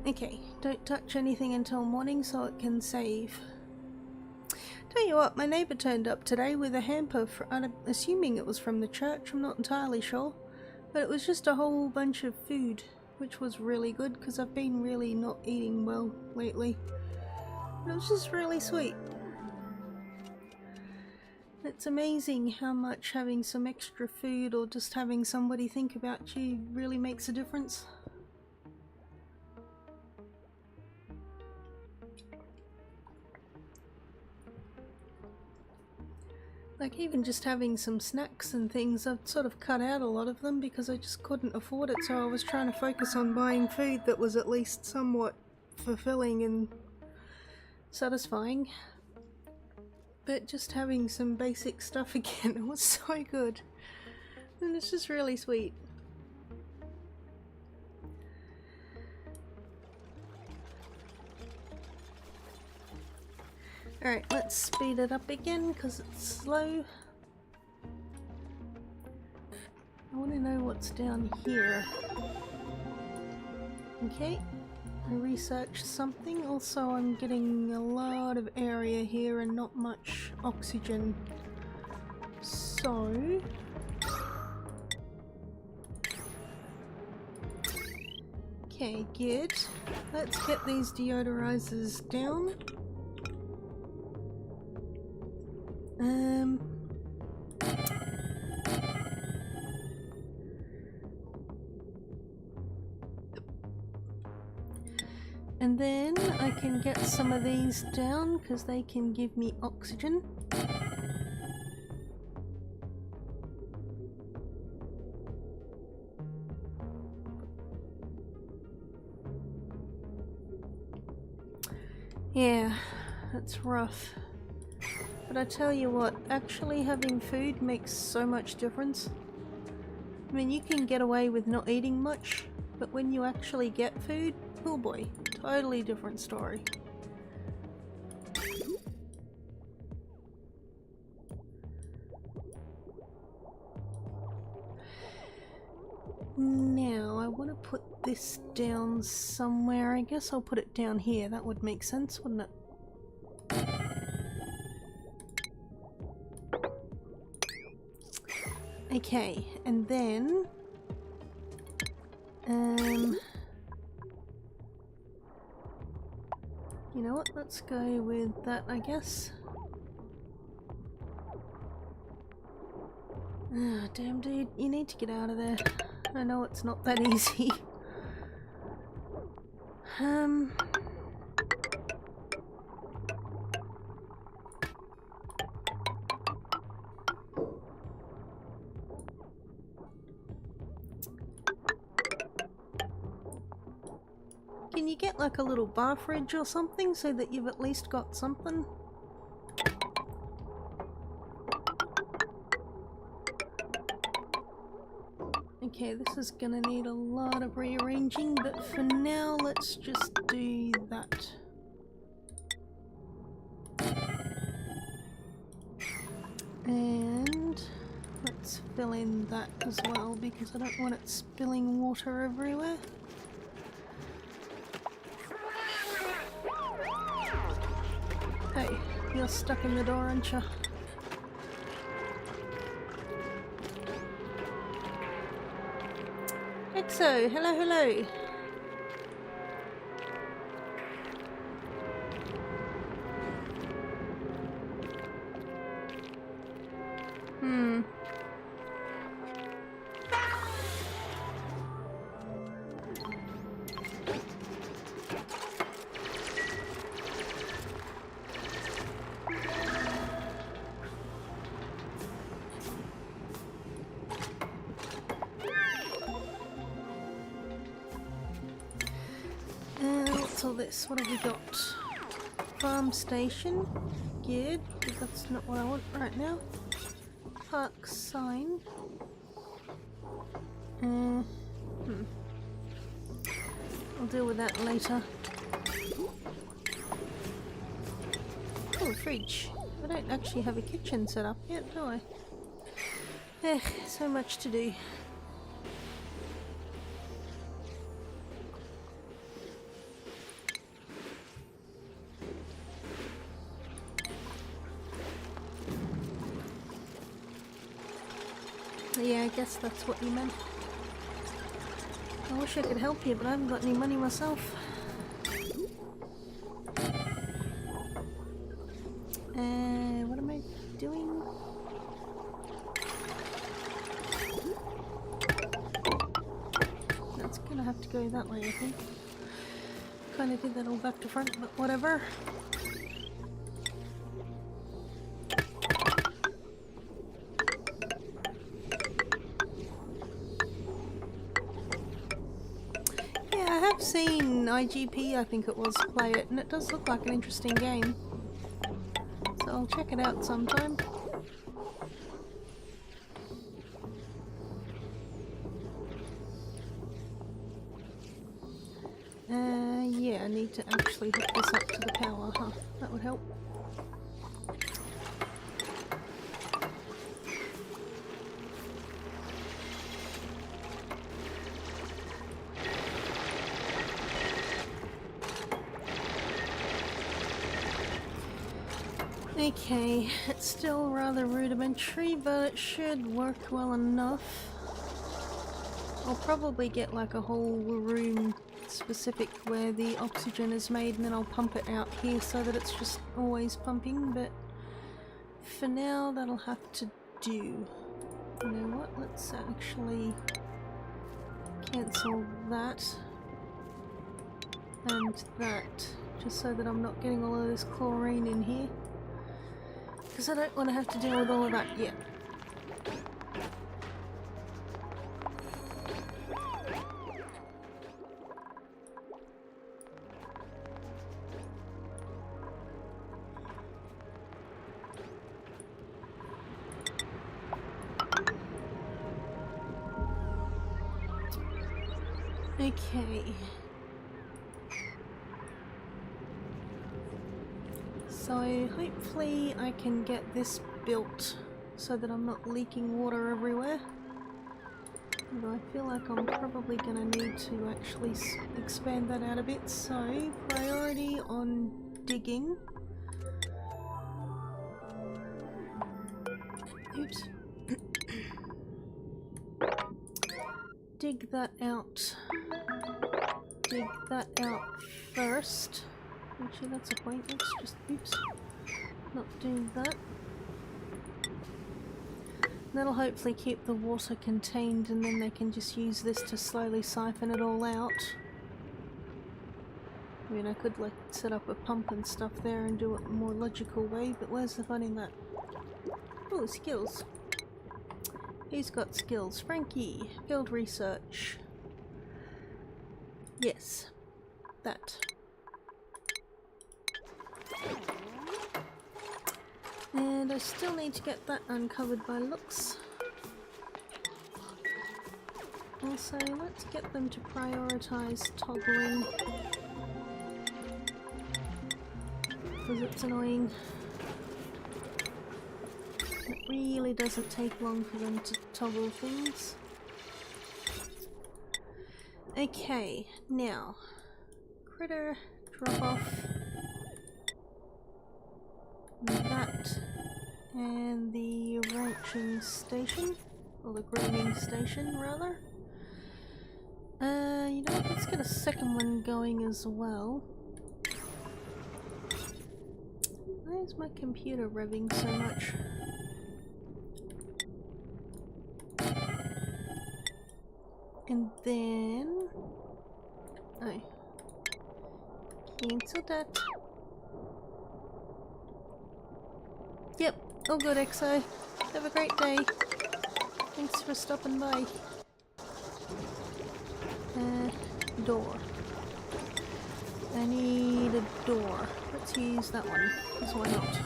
Okay, don't touch anything until morning so it can save. Tell you what, my neighbour turned up today with a hamper, I'm assuming it was from the church, I'm not entirely sure. But it was just a whole bunch of food, which was really good because I've been really not eating well lately. But it was just really sweet. It's amazing how much having some extra food or just having somebody think about you really makes a difference. Like even just having some snacks and things, I've sort of cut out a lot of them because I just couldn't afford it, so I was trying to focus on buying food that was at least somewhat fulfilling and satisfying. But just having some basic stuff again, it was so good. And it's just really sweet. Alright, let's speed it up again because it's slow. I want to know what's down here. Okay, I researched something. Also, I'm getting a lot of area here and not much oxygen. So... okay, good. Let's get these deodorizers down. And then I can get some of these down because they can give me oxygen. Yeah, that's rough. But I tell you what, actually having food makes so much difference. I mean, you can get away with not eating much, but when you actually get food, oh boy, totally different story. Now, I want to put this down somewhere. I guess I'll put it down here. That would make sense, wouldn't it? Okay, and then... you know what, let's go with that, I guess. Ah, damn dude, you need to get out of there. I know it's not that easy. Can you get like a little bar fridge or something so that you've at least got something? Okay, this is gonna need a lot of rearranging, but for now let's just do that. And let's fill in that as well because I don't want it spilling water everywhere. Hey, you're stuck in the door, aren't you? Exo, hello, hello. What's all this? What have we got? Farm station. Good, but that's not what I want right now. Park sign. I'll deal with that later. Oh, fridge. I don't actually have a kitchen set up yet, do I? So much to do. Yeah, I guess that's what you meant. I wish I could help you, but I haven't got any money myself. What am I doing? That's gonna have to go that way, I think. Kinda did that all back to front, but whatever. Yeah, I have seen IGP, I think it was, play it, and it does look like an interesting game. So I'll check it out sometime. Yeah, I need to actually hook this up to the power, huh? That would help. Okay, it's still rather rudimentary, but it should work well enough. I'll probably get like a whole room specific where the oxygen is made, and then I'll pump it out here so that it's just always pumping, but for now that'll have to do. You know what, let's actually cancel that and that, just so that I'm not getting all of this chlorine in here, because I don't want to have to deal with all of that yet. Okay. So hopefully I can get this built so that I'm not leaking water everywhere. Although I feel like I'm probably going to need to actually expand that out a bit. So priority on digging. Oops. Dig that out. Dig that out first. Actually, that's a point. Let's just, oops, not do that. That'll hopefully keep the water contained, and then they can just use this to slowly siphon it all out. I mean, I could like set up a pump and stuff there and do it in a more logical way, but where's the fun in that? Oh, skills. Who's got skills? Frankie. Field research. Yes. That. And I still need to get that uncovered by looks. Also, let's get them to prioritize toggling, because it's annoying. It really doesn't take long for them to toggle things. Okay, now, critter, drop off that, and the ranching station, or the grooming station rather. You know what, let's get a second one going as well. Why is my computer revving so much? And then... oh. Cancel that. Yep, all good, Exo. Have a great day. Thanks for stopping by. Door. I need a door. Let's use that one, because why not?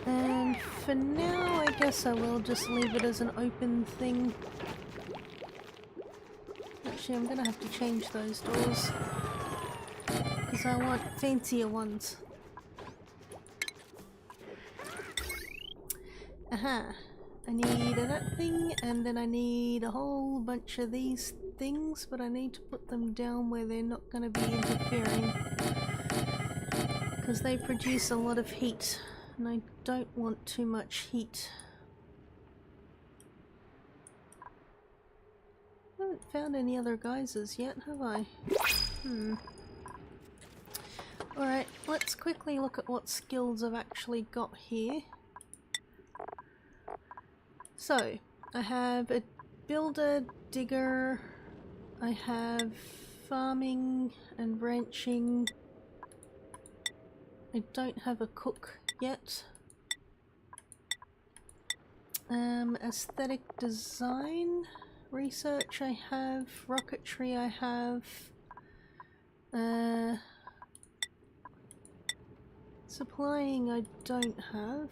And for now, I guess I will just leave it as an open thing. Actually, I'm gonna have to change those doors, because I want fancier ones. Aha! I need that thing, and then I need a whole bunch of these things, but I need to put them down where they're not going to be interfering, because they produce a lot of heat, And I don't want too much heat. I haven't found any other geysers yet, have I? Alright, let's quickly look at what skills I've actually got here. So, I have a builder, digger, I have farming and ranching. I don't have a cook yet. Aesthetic design, research I have, rocketry I have, supplying I don't have.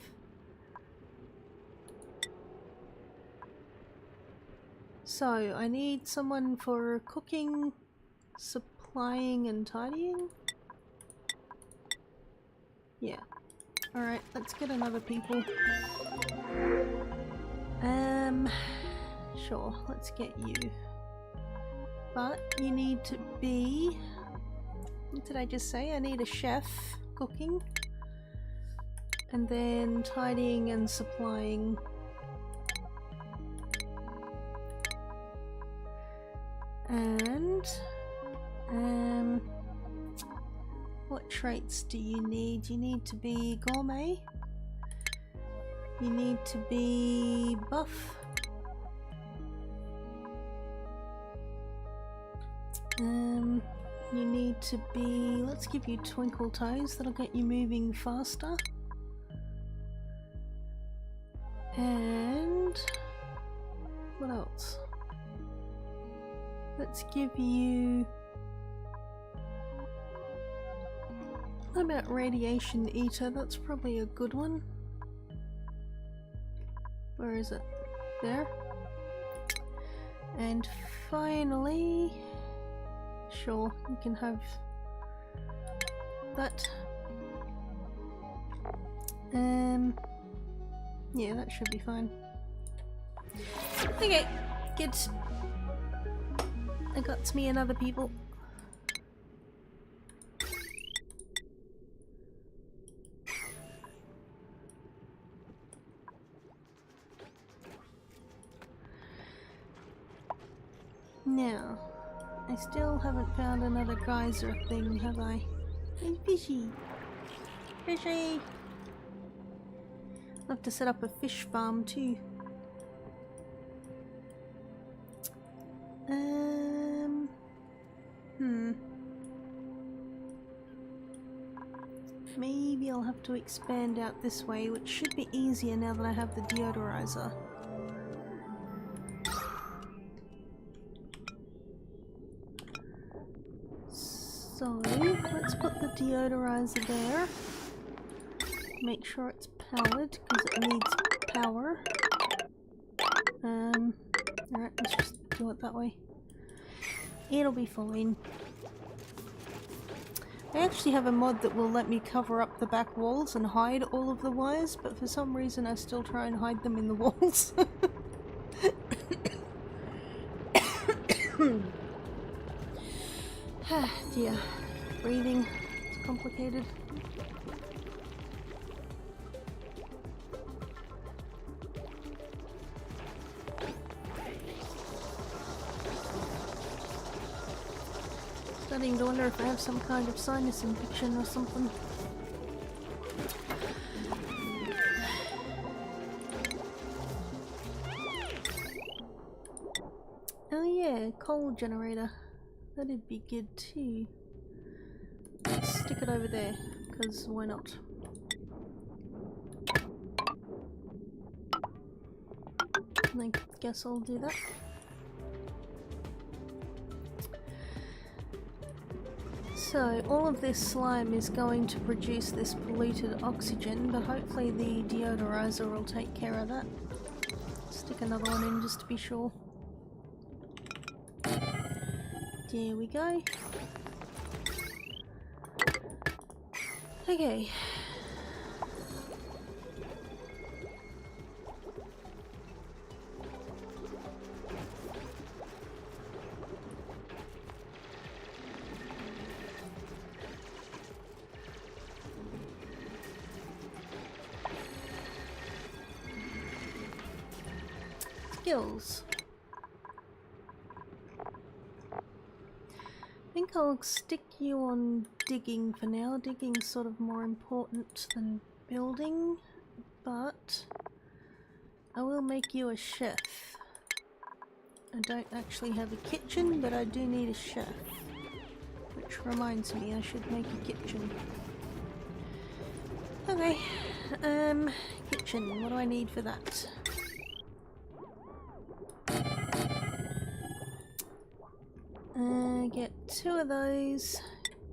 So I need someone for cooking, supplying and tidying. Yeah. Alright, let's get another people. Sure, let's get you. But you need to be... What did I just say? I need a chef cooking. And then tidying and supplying. And... what traits do you need? You need to be gourmet. You need to be buff. You need to be... let's give you twinkle toes, that'll get you moving faster. And... what else? Let's give you... how about radiation eater? That's probably a good one. Where is it? There. And finally... sure, you can have that. Yeah, that should be fine. Okay, good. I got me and other people. Now, I still haven't found another geyser thing, have I? Hey, fishy! Fishy! I'll have to set up a fish farm too. Maybe I'll have to expand out this way, which should be easier now that I have the deodorizer. So, let's put the deodorizer there. Make sure it's powered, because it needs power. Alright, let's just do it that way. It'll be fine. I actually have a mod that will let me cover up the back walls and hide all of the wires, but for some reason I still try and hide them in the walls. Dear. Breathing. It's complicated. Starting to wonder if I have some kind of sinus infection or something. Oh yeah, coal generator. That'd be good too. Let's stick it over there, because why not? I guess I'll do that. So, all of this slime is going to produce this polluted oxygen, but hopefully the deodorizer will take care of that. Stick another one in just to be sure. There we go. Okay. skills. I think I'll stick you on digging for now. Digging's sort of more important than building, but I will make you a chef. I don't actually have a kitchen, but I do need a chef. Which reminds me, I should make a kitchen. Okay, kitchen, what do I need for that? Get 2 of those,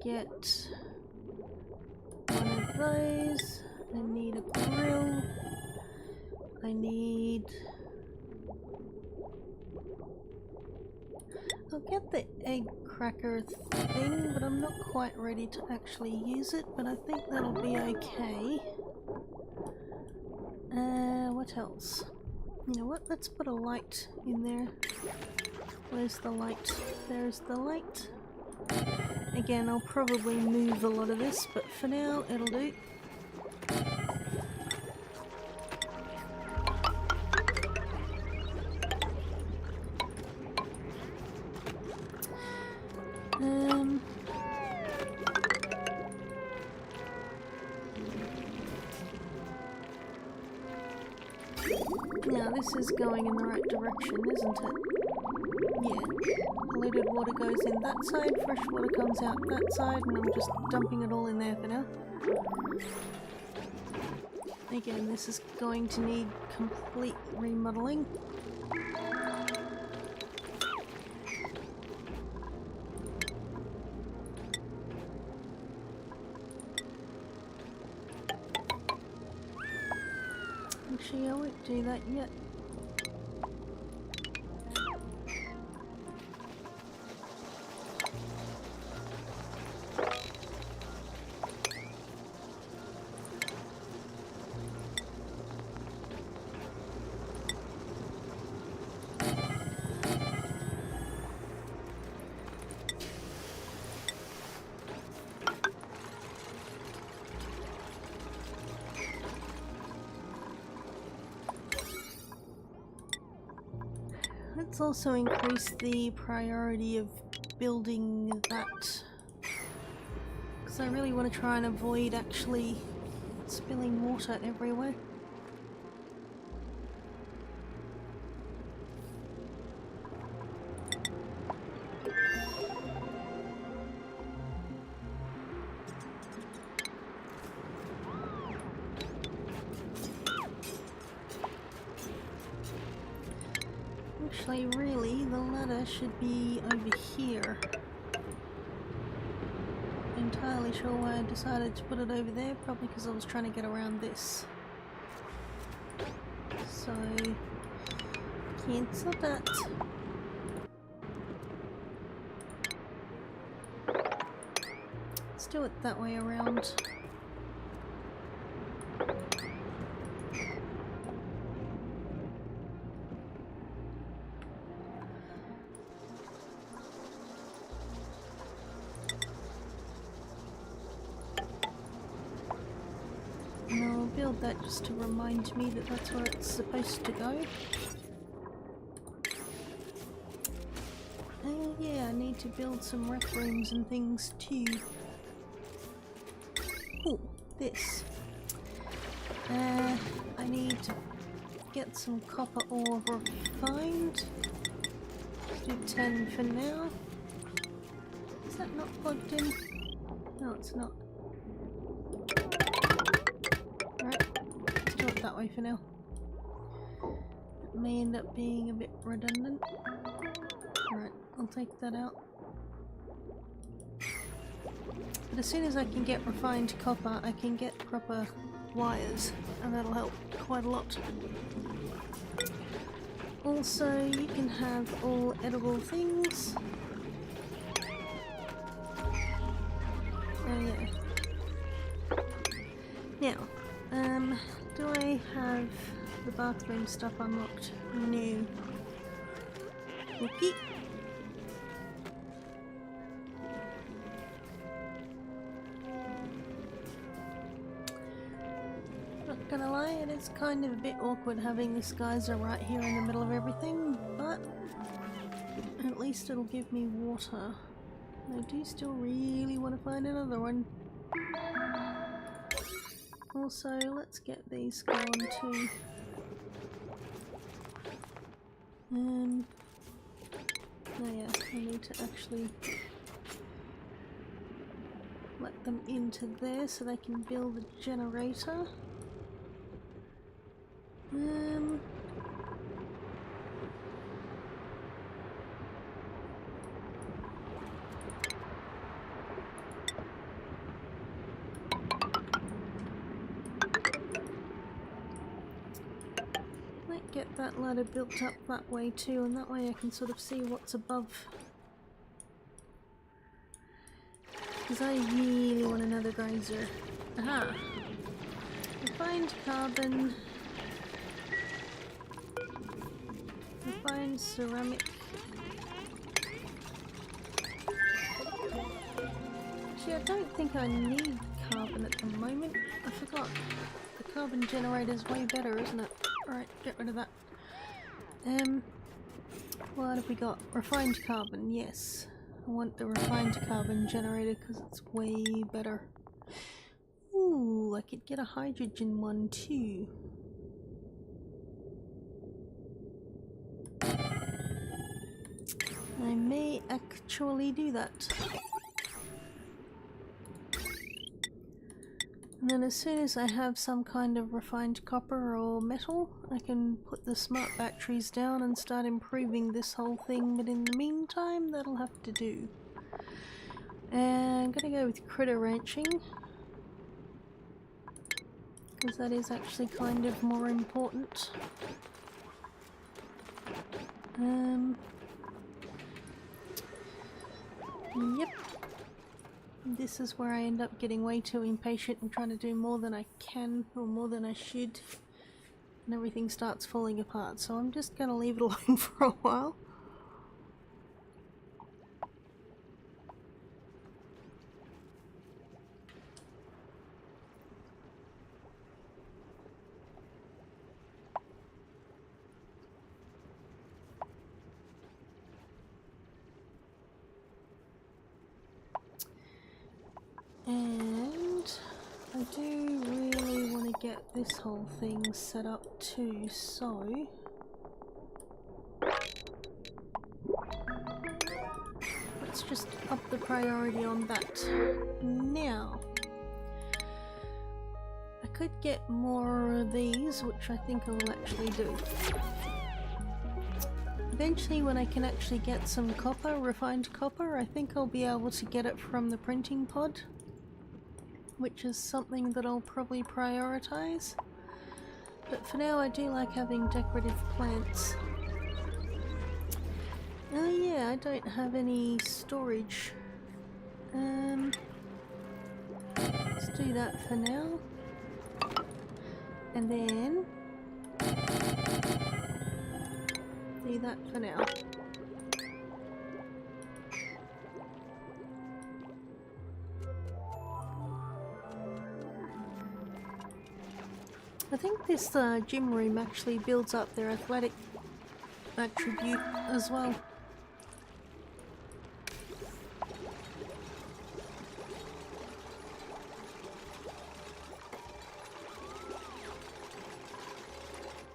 get 1 of those, I need a grill, I need... I'll get the egg cracker thing, but I'm not quite ready to actually use it, but I think that'll be okay. What else? You know what, let's put a light in there. Where's the light? There's the light. Again, I'll probably move a lot of this, but for now it'll do. Now this is going in the right direction, isn't it? Yeah. Polluted water goes in that side, fresh water comes out that side, and I'm just dumping it all in there for now. Again, this is going to need complete remodeling. Actually, I won't do that yet. Let's also increase the priority of building that, because I really want to try and avoid actually spilling water everywhere. Actually, really, the ladder should be over here. Not entirely sure why I decided to put it over there, probably because I was trying to get around this. So, cancel that. Let's do it that way around. And I'll build that just to remind me that that's where it's supposed to go. Yeah, I need to build some rec rooms and things too. Oh, this. I need to get some copper ore refined. Let's do 10 for now. Is that not plugged in? No, it's not. Alright, let's do it that way for now. It may end up being a bit redundant. Alright, I'll take that out. But as soon as I can get refined copper, I can get proper wires, and that'll help quite a lot. Also, you can have all edible things. Oh yeah. Now, do I have the bathroom stuff unlocked? No. Okay. gonna lie, it is kind of a bit awkward having this geyser right here in the middle of everything, but at least it'll give me water. I do still really want to find another one. Also, let's get these going too. Oh yeah, I need to actually let them into there so they can build a generator. Might get that ladder built up that way too, and that way I can sort of see what's above. Because I really want another geyser. Aha! Refined carbon. Refined ceramic. Actually, I don't think I need carbon at the moment. I forgot. The carbon generator is way better, isn't it? Alright, get rid of that. What have we got? Refined carbon, yes. I want the refined carbon generator because it's way better. Ooh, I could get a hydrogen one too. I may actually do that. And then as soon as I have some kind of refined copper or metal, I can put the smart batteries down and start improving this whole thing, but in the meantime that'll have to do. And I'm gonna go with critter ranching, because that is actually kind of more important. Yep. This is where I end up getting way too impatient and trying to do more than I can or more than I should, and everything starts falling apart, so I'm just gonna leave it alone for a while. And I do really want to get this whole thing set up too, so let's just up the priority on that. Now, I could get more of these, which I think I will actually do. Eventually, when I can actually get some copper, refined copper, I think I'll be able to get it from the printing pod, which is something that I'll probably prioritize. But for now I do like having decorative plants. Oh yeah, I don't have any storage. Let's do that for now. And then do that for now. I think this gym room actually builds up their athletic attribute as well.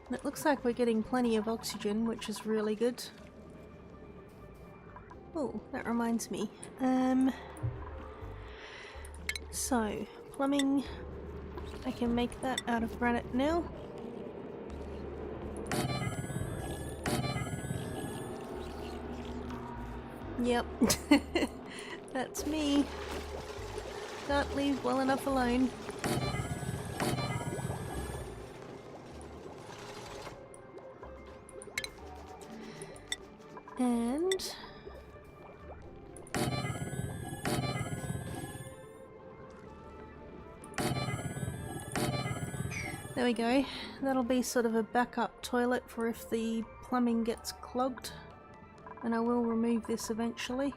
And it looks like we're getting plenty of oxygen, which is really good. Oh, that reminds me. So, plumbing. I can make that out of granite now. Yep, that's me. Can't leave well enough alone. And there we go. That'll be sort of a backup toilet for if the plumbing gets clogged. And I will remove this eventually.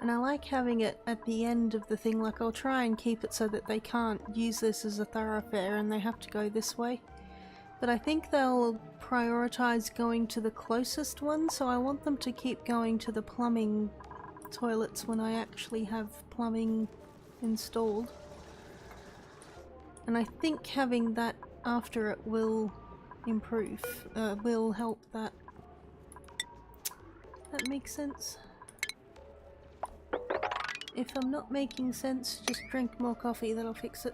And I like having it at the end of the thing, like I'll try and keep it so that they can't use this as a thoroughfare and they have to go this way. But I think they'll prioritize going to the closest one, so I want them to keep going to the plumbing toilets when I actually have plumbing installed. And I think having that after it will improve, will help that. That makes sense? If I'm not making sense, just drink more coffee, that'll fix it.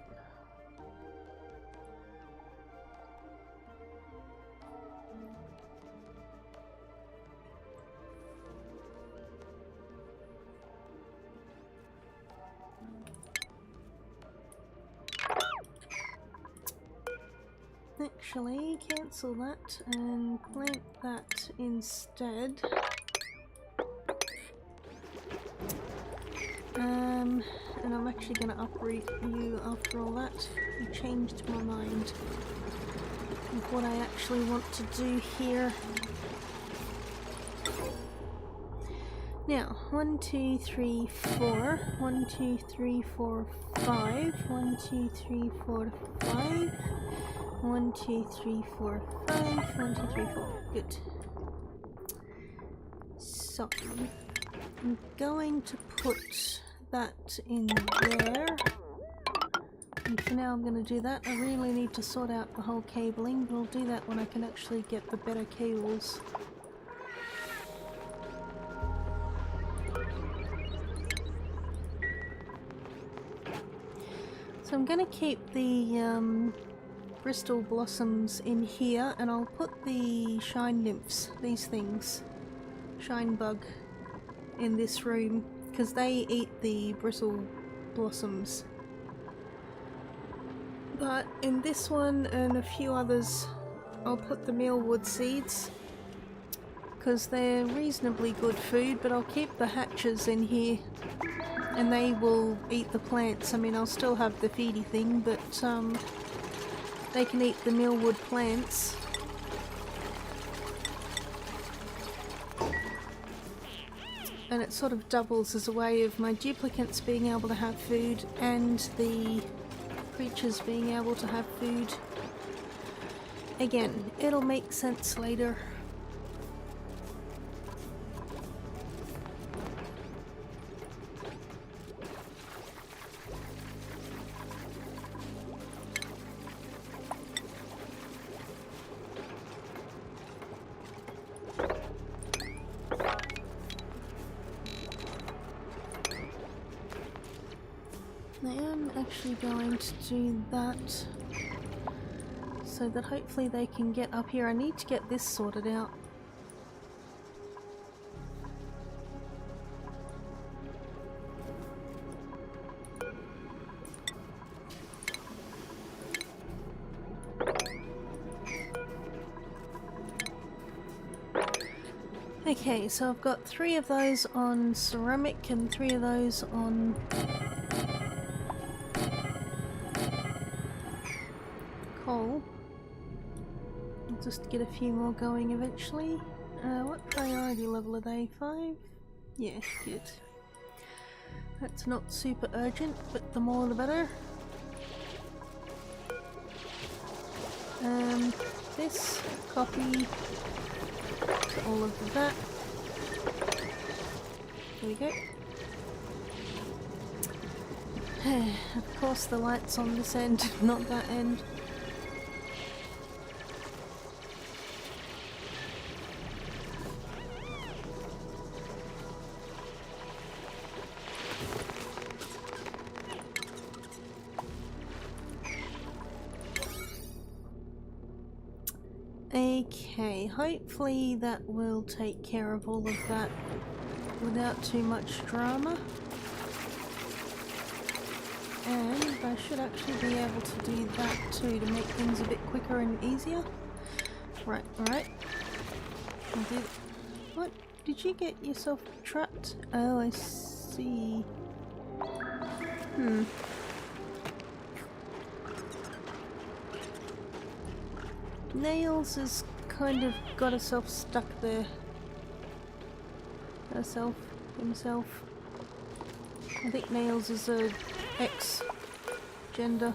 Actually, cancel that and plant that instead. And I'm actually going to uproot you after all that. You changed my mind of what I actually want to do here. Now, 1, 2, 3, 4. 1, 2, 3, 4, 5. 1, 2, 3, 4, 5. 1, 2, 3, 4, 5. 1, 2, 3, 4. Good. So, I'm going to put that in there. And for now I'm going to do that. I really need to sort out the whole cabling, but I'll do that when I can actually get the better cables. So I'm going to keep the Bristol Blossoms in here, and I'll put the Shine Nymphs, these things, Shine Bug, in this room, because they eat the Bristle Blossoms. But in this one and a few others, I'll put the Mealwood Seeds, because they're reasonably good food, but I'll keep the Hatches in here, and they will eat the plants. I mean, I'll still have the feedy thing, but they can eat the Mealwood plants. And it sort of doubles as a way of my duplicates being able to have food and the creatures being able to have food. Again, it'll make sense later. I am actually going to do that so that hopefully they can get up here. I need to get this sorted out. Okay, so I've got 3 of those on ceramic and 3 of those on coal. I'll just get a few more going eventually. What priority level are they? 5? Yeah, good. That's not super urgent, but the more the better. This, copy all of that. There we go. Of course the light's on this end, not that end. Okay, hopefully that will take care of all of that without too much drama. And I should actually be able to do that too to make things a bit quicker and easier. Right, alright. What? Did you get yourself trapped? Oh, I see. Nails has kind of got herself stuck there. Himself. I think Nails is a X gender.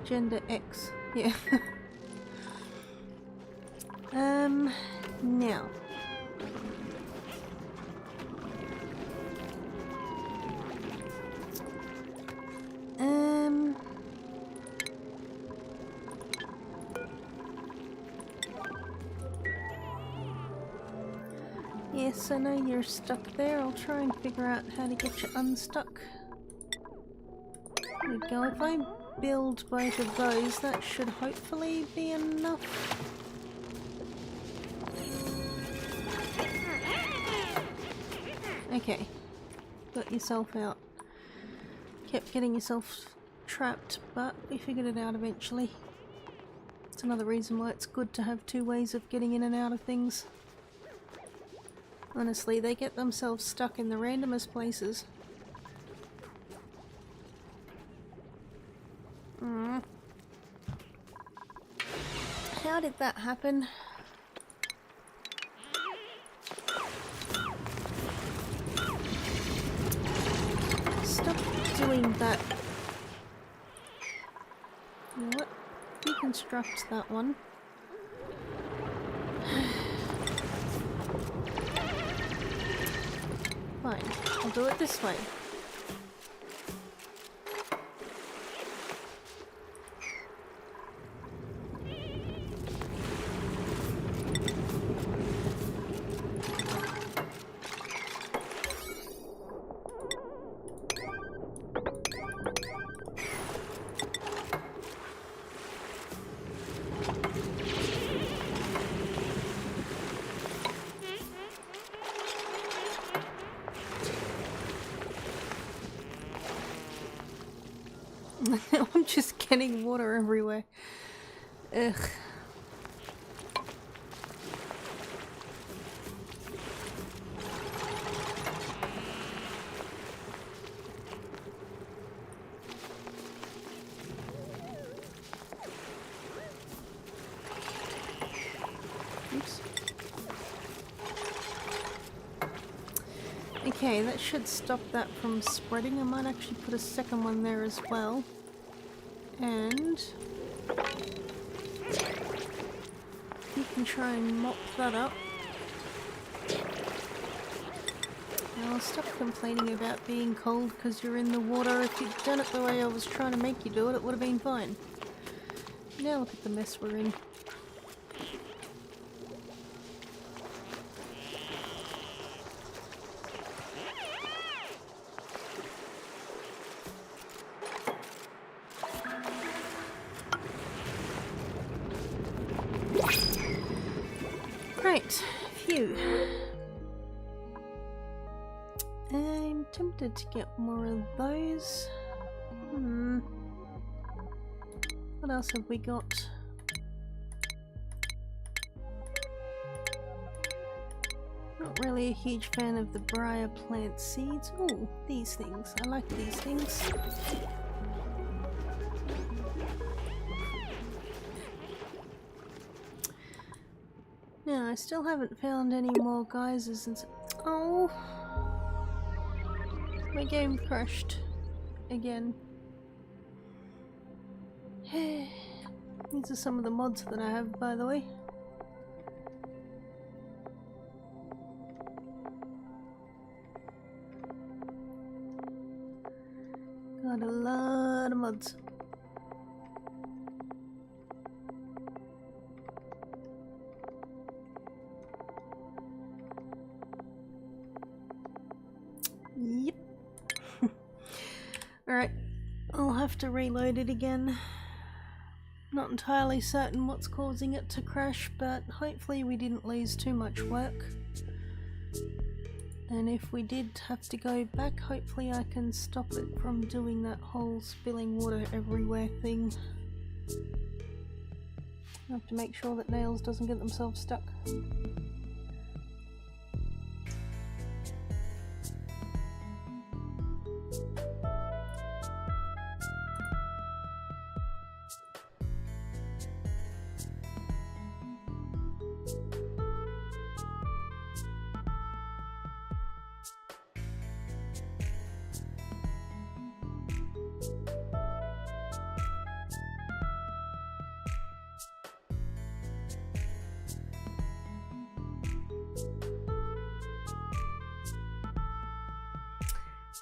Gender X, yeah. Now. Yes, I know you're stuck there. I'll try and figure out how to get you unstuck. There we go. If I build both of those, that should hopefully be enough. Okay. Got yourself out. Kept getting yourself trapped, but we figured it out eventually. It's another reason why it's good to have two ways of getting in and out of things. Honestly, they get themselves stuck in the randomest places. How did that happen? Stop doing that. You know what? Deconstruct that one. Fine, I'll do it this way. I'm just getting water everywhere. Ugh. Oops. Okay, that should stop that from spreading. I might actually put a second one there as well. And you can try and mop that up. Now I'll stop complaining about being cold because you're in the water. If you'd done it the way I was trying to make you do it, it would have been fine. Now look at the mess we're in. Right, phew. I'm tempted to get more of those. What else have we got? Not really a huge fan of the briar plant seeds. Oh, these things. I like these things. No, I still haven't found any more geysers and oh! My game crashed. Again. These are some of the mods that I have, by the way. Got a lot of mods. Yep. Alright, I'll have to reload it again. Not entirely certain what's causing it to crash, but hopefully we didn't lose too much work. And if we did have to go back, hopefully I can stop it from doing that whole spilling water everywhere thing. I have to make sure that Nails doesn't get themselves stuck.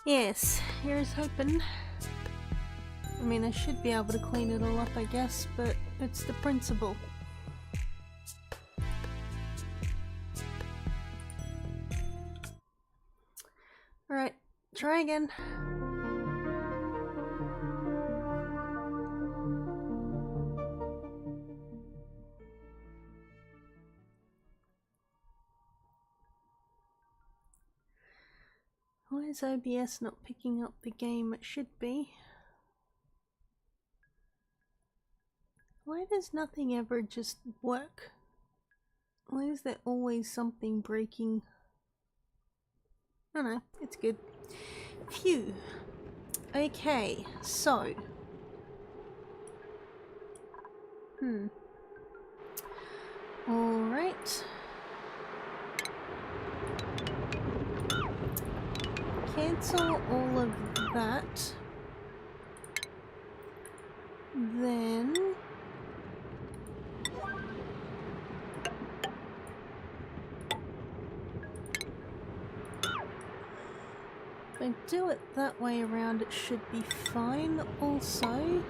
Yes, here's hoping. I mean, I should be able to clean it all up, I guess, but it's the principle. Alright, try again. Why is OBS not picking up the game it should be? Why does nothing ever just work? Why is there always something breaking? Oh no, it's good. Phew. Okay, so. Alright. Cancel all of that. Then if I do it that way around, it should be fine. Also,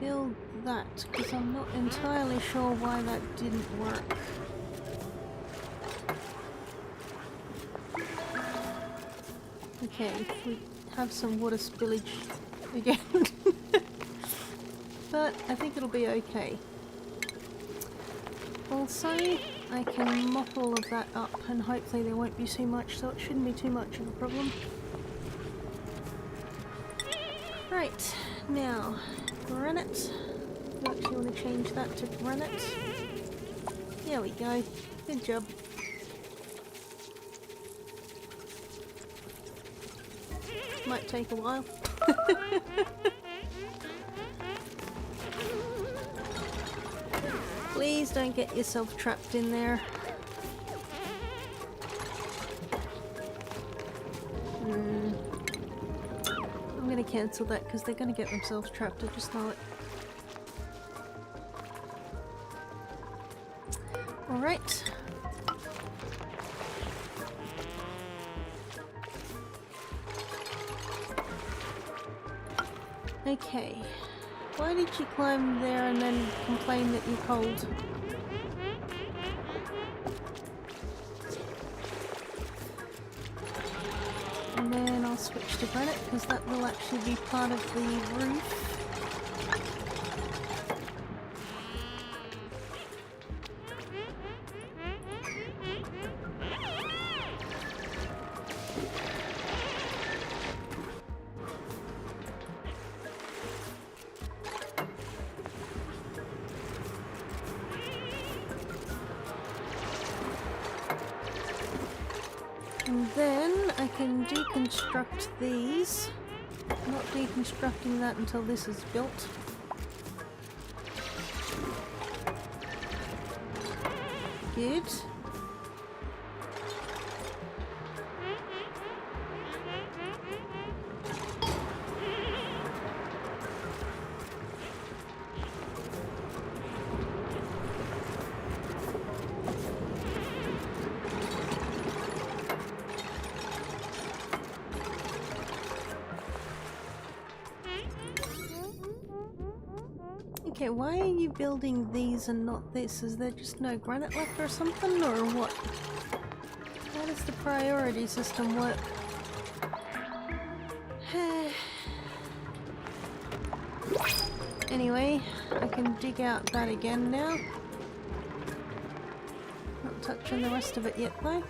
build that, because I'm not entirely sure why that didn't work. Okay, we have some water spillage again. But I think it'll be okay. Also, I can mop all of that up and hopefully there won't be too much, so it shouldn't be too much of a problem. Right, now, granite. I actually want to change that to granite. There we go. Good job. Might take a while. Please don't get yourself trapped in there. I'm gonna cancel that because they're gonna get themselves trapped, I just know it. Alright. Okay. Why did you climb there and then complain that you're cold? And then I'll switch to granite because that will actually be part of the roof. And then I can deconstruct these. Not deconstructing that until this is built. Good. Okay, why are you building these and not this? Is there just no granite left or something, or what? How does the priority system work? Anyway, I can dig out that again now. Not touching the rest of it yet though.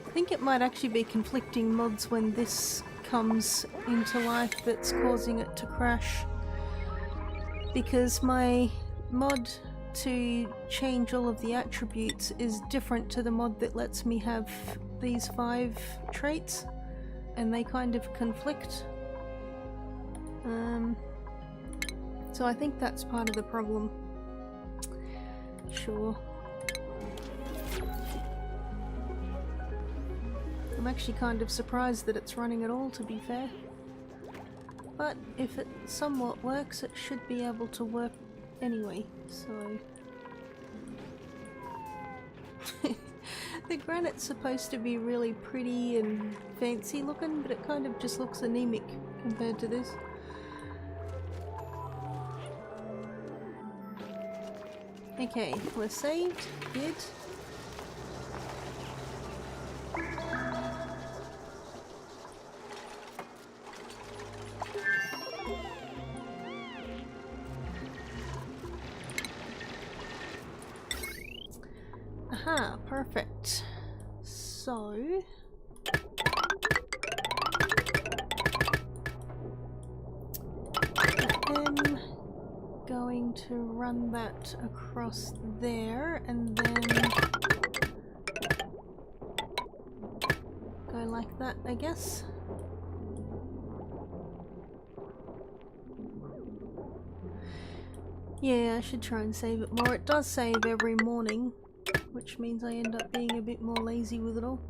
I think it might actually be conflicting mods when this comes into life that's causing it to crash. Because my mod to change all of the attributes is different to the mod that lets me have these 5 traits, and they kind of conflict. So I think that's part of the problem. Sure. I'm actually kind of surprised that it's running at all, to be fair. But if it somewhat works, it should be able to work anyway, so... The granite's supposed to be really pretty and fancy looking, but it kind of just looks anemic compared to this. Okay, we're saved. Good. Aha, perfect. So... I'm going to run that across there and then go like that, I guess. Yeah, I should try and save it more. It does save every morning, which means I end up being a bit more lazy with it all.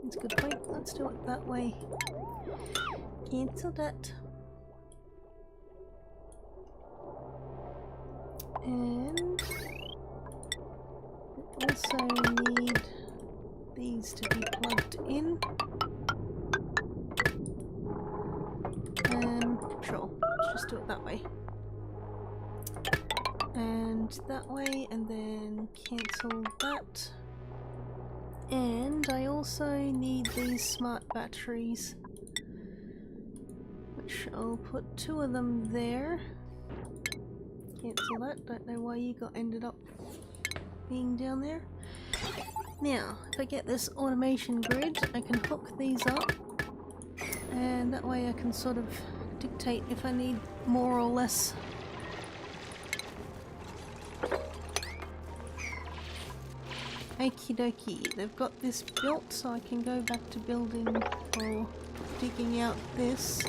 That's a good point. Let's do it that way. Cancel that. And we also need these to be plugged in. Sure, let's just do it that way. And that way, and then cancel that. And I also need these smart batteries, which I'll put 2 of them there. Cancel that, don't know why you ended up being down there. Now, if I get this automation grid, I can hook these up, and that way I can sort of dictate if I need more or less. Okie dokie, they've got this built so I can go back to building or digging out this.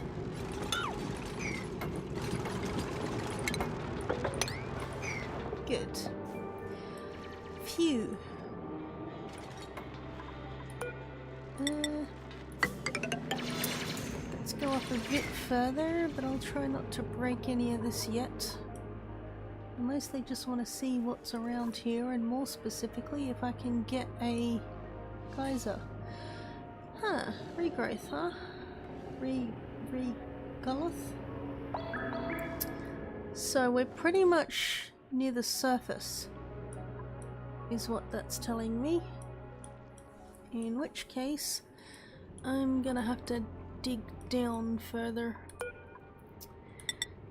Good. Phew. Let's go up a bit further, but I'll try not to break any of this yet. I mostly just want to see what's around here, and more specifically if I can get a geyser. Huh, regrowth, huh? Regolith? So we're pretty much near the surface, is what that's telling me. In which case, I'm gonna have to dig down further.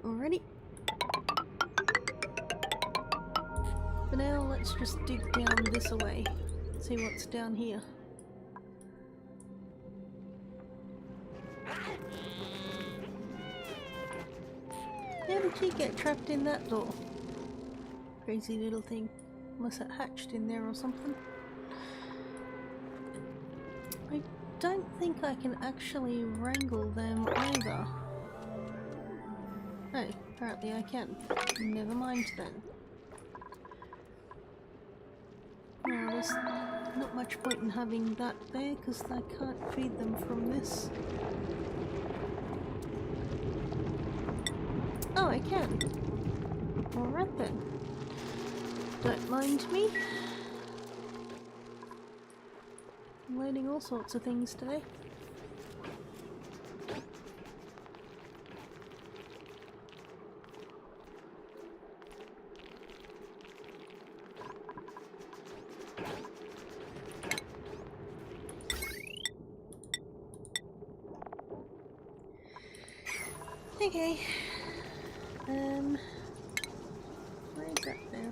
Alrighty. For now, let's just dig down this way, see what's down here. How did you get trapped in that door? Crazy little thing. Unless it hatched in there or something. I don't think I can actually wrangle them either. Oh, apparently I can. Never mind then. Now, there's not much point in having that there because I can't feed them from this. Oh, I can. Alright then. Don't mind me. I'm learning all sorts of things today. Okay. Where is that now?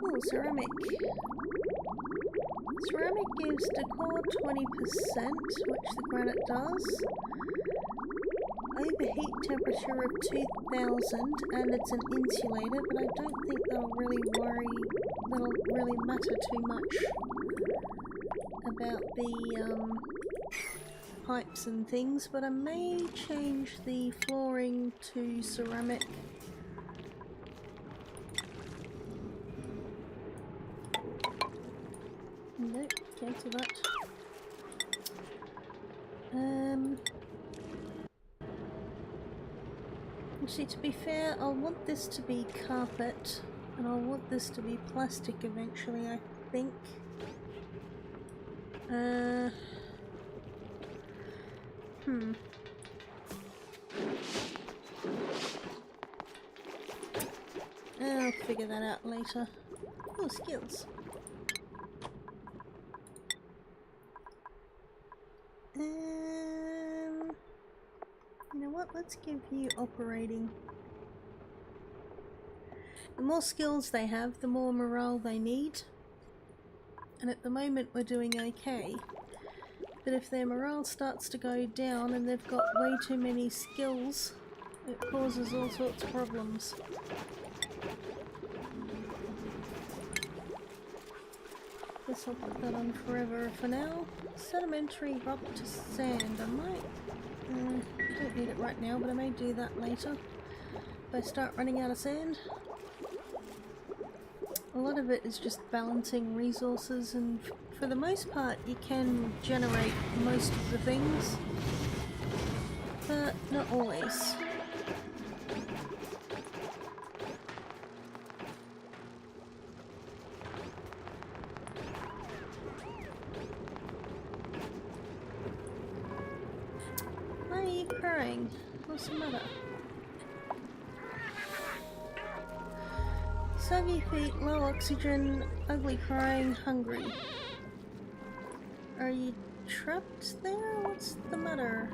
Oh, ceramic. Ceramic gives decor 20%, which the granite does. Overheat temperature of 2000, and it's an insulator, but I don't think that'll really matter too much about the pipes and things, but I may change the flooring to ceramic cancel that. Actually, to be fair, I'll want this to be carpet, and I'll want this to be plastic eventually, I think. I'll figure that out later. Oh, skills. You know what? Let's give you operating. The more skills they have, the more morale they need. And at the moment we're doing okay. But if their morale starts to go down and they've got way too many skills, it causes all sorts of problems. Guess I'll put that on forever for now. Sedimentary rock to sand. I might... don't need it right now, but I may do that later. If I start running out of sand. A lot of it is just balancing resources, and for the most part you can generate most of the things, but not always. Why are you crying? What's the matter? Saggy feet, low oxygen, ugly crying, hungry. Are you trapped there? What's the matter?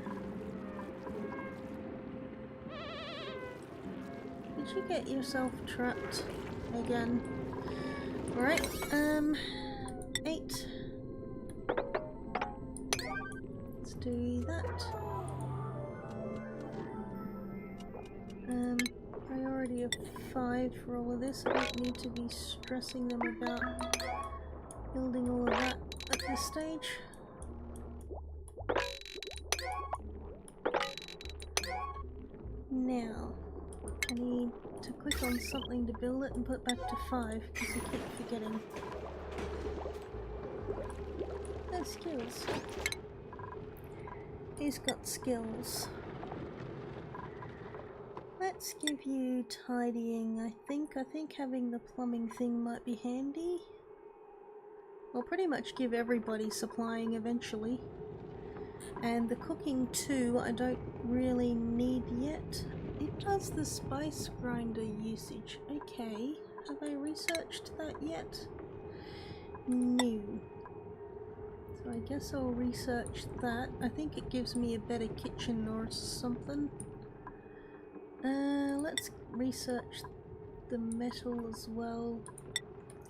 Did you get yourself trapped again? Alright, 8. Let's do that. Priority of 5 for all of this. I don't need to be stressing them about building all of that at this stage. Now, I need to click on something to build it and put back to 5 because I keep forgetting. There's skills. He's got skills. Let's give you tidying, I think. I think having the plumbing thing might be handy. We'll pretty much give everybody supplying eventually. And the cooking too, I don't really need yet. It does the spice grinder usage. Okay, have I researched that yet? No. So I guess I'll research that. I think it gives me a better kitchen or something. Let's research the metal as well.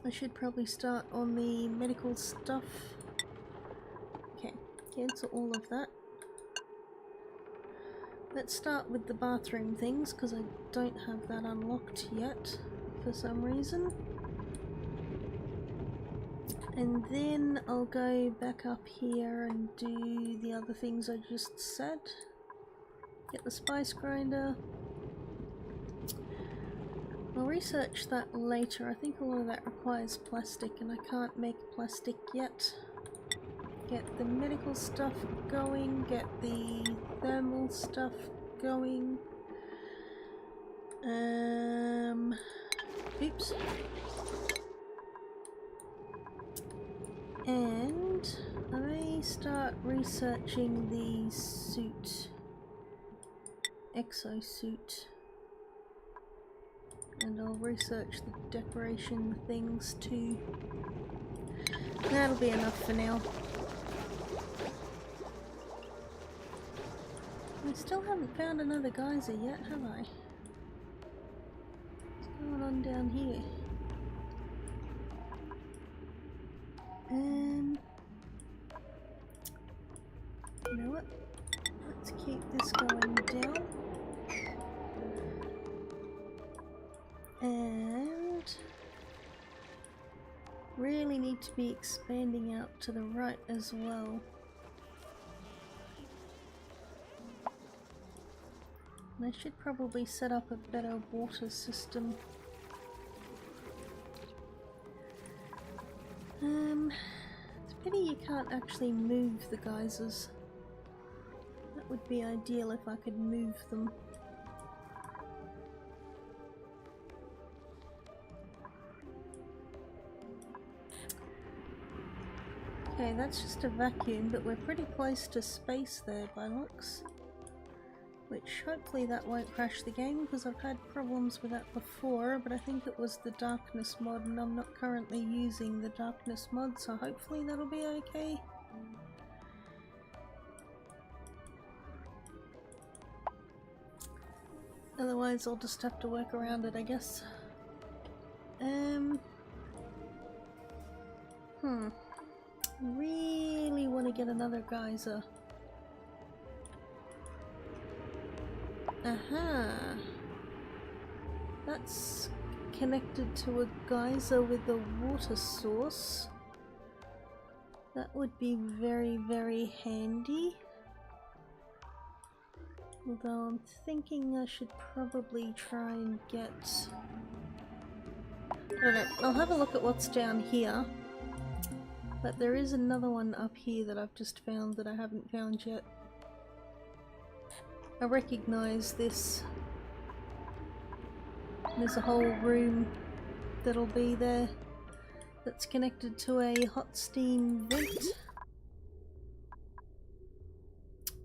I should probably start on the medical stuff. Okay, cancel all of that. Let's start with the bathroom things because I don't have that unlocked yet for some reason. And then I'll go back up here and do the other things I just said. Get the spice grinder. I'll research that later. I think a lot of that requires plastic and I can't make plastic yet. Get the medical stuff going, get the thermal stuff going. Oops. And I may start researching the suit. Exosuit. And I'll research the decoration things too. That'll be enough for now. I still haven't found another geyser yet, have I? What's going on down here? You know what? Let's keep this going down. And really need to be expanding out to the right as well. And I should probably set up a better water system. It's Pity you can't actually move the geysers. That would be ideal if I could move them. Okay, that's just a vacuum, but we're pretty close to space there by looks. Which hopefully that won't crash the game, because I've had problems with that before, but I think it was the darkness mod and I'm not currently using the darkness mod, so hopefully that'll be okay. Otherwise I'll just have to work around it, I guess. Really want to get another geyser. Aha! That's connected to a geyser with a water source. That would be very, very handy. Although I'm thinking I should probably try and get... I don't know, I'll have a look at what's down here. But there is another one up here that I've just found that I haven't found yet. I recognise this. There's a whole room that'll be there that's connected to a hot steam vent.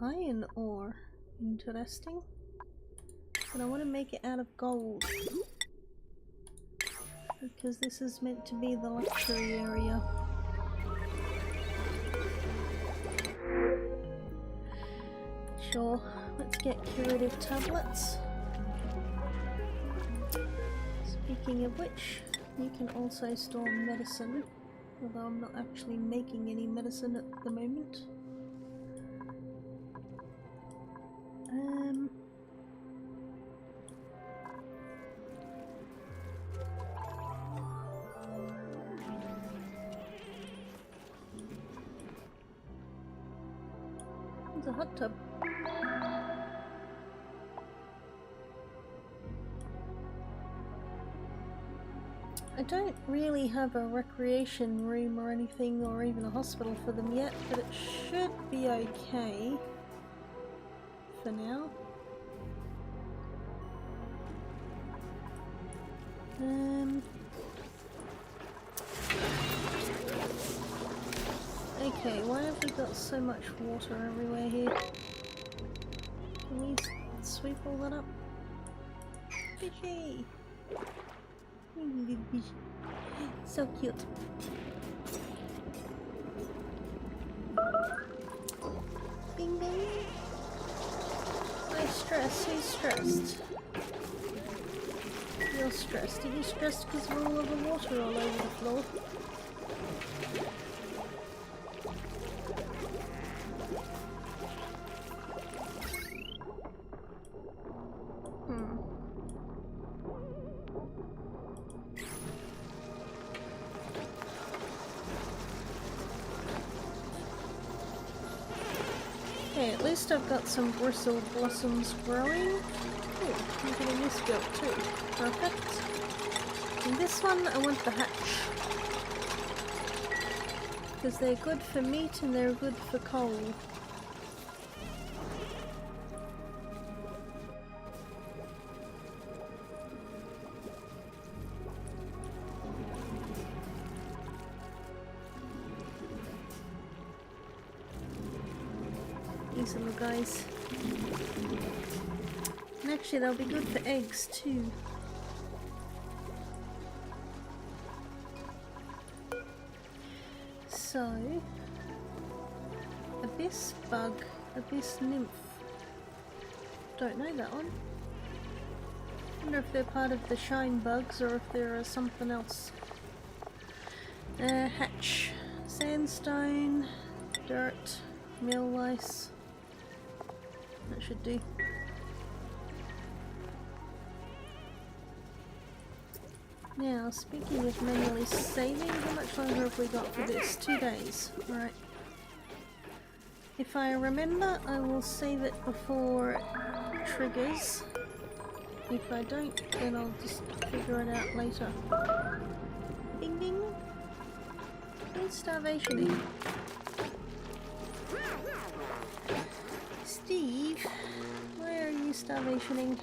Iron ore. Interesting. But I want to make it out of gold. Because this is meant to be the luxury area. Sure, let's get curative tablets. Speaking of which, you can also store medicine, although I'm not actually making any medicine at the moment. There's a hot tub. I don't really have a recreation room or anything, or even a hospital for them yet, but it should be okay for now. Okay, why have we got so much water everywhere here? Can we sweep all that up? Fishy! So cute. Bing bing! No stress, who's stressed? You're stressed. Are you stressed because of all of the water all over the floor? Okay, at least I've got some bristle blossoms growing. Oh, I'm getting this built too. Perfect. And this one, I want the hatch. Because they're good for meat and they're good for coal. These little guys. And actually they'll be good for eggs too. So, abyss bug, abyss nymph. Don't know that one. Wonder if they're part of the shine bugs or if they're something else. Hatch, sandstone, dirt, mill lice. That should do. Now, speaking of manually saving, how much longer have we got for this? 2 days. Alright. If I remember, I will save it before it triggers. If I don't, then I'll just figure it out later. Ding ding! Who's starvationing? Steve, why are you starvationing?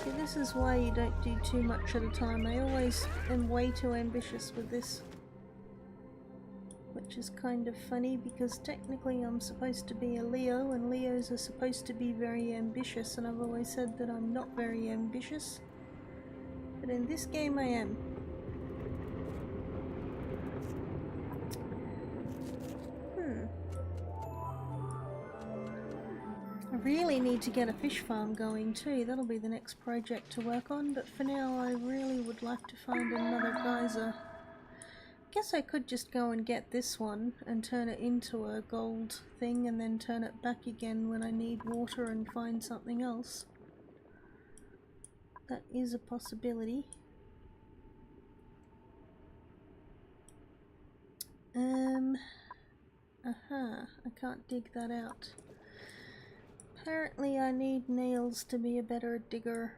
See, this is why you don't do too much at a time. I always am way too ambitious with this. Which is kind of funny because technically I'm supposed to be a Leo and Leos are supposed to be very ambitious, and I've always said that I'm not very ambitious. But in this game I am. I really need to get a fish farm going too. That'll be the next project to work on, but for now I really would like to find another geyser. Guess I could just go and get this one and turn it into a gold thing and then turn it back again when I need water and find something else. That is a possibility. I can't dig that out. Apparently I need nails to be a better digger.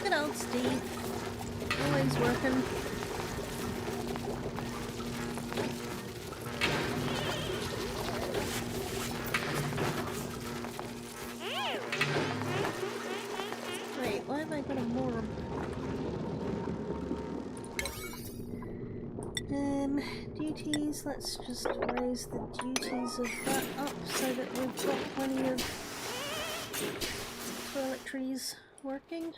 Good old Steve. Always working. Wait, why have I got a morb? Duties, let's just raise the duties of that up so that we've got plenty of toiletries working.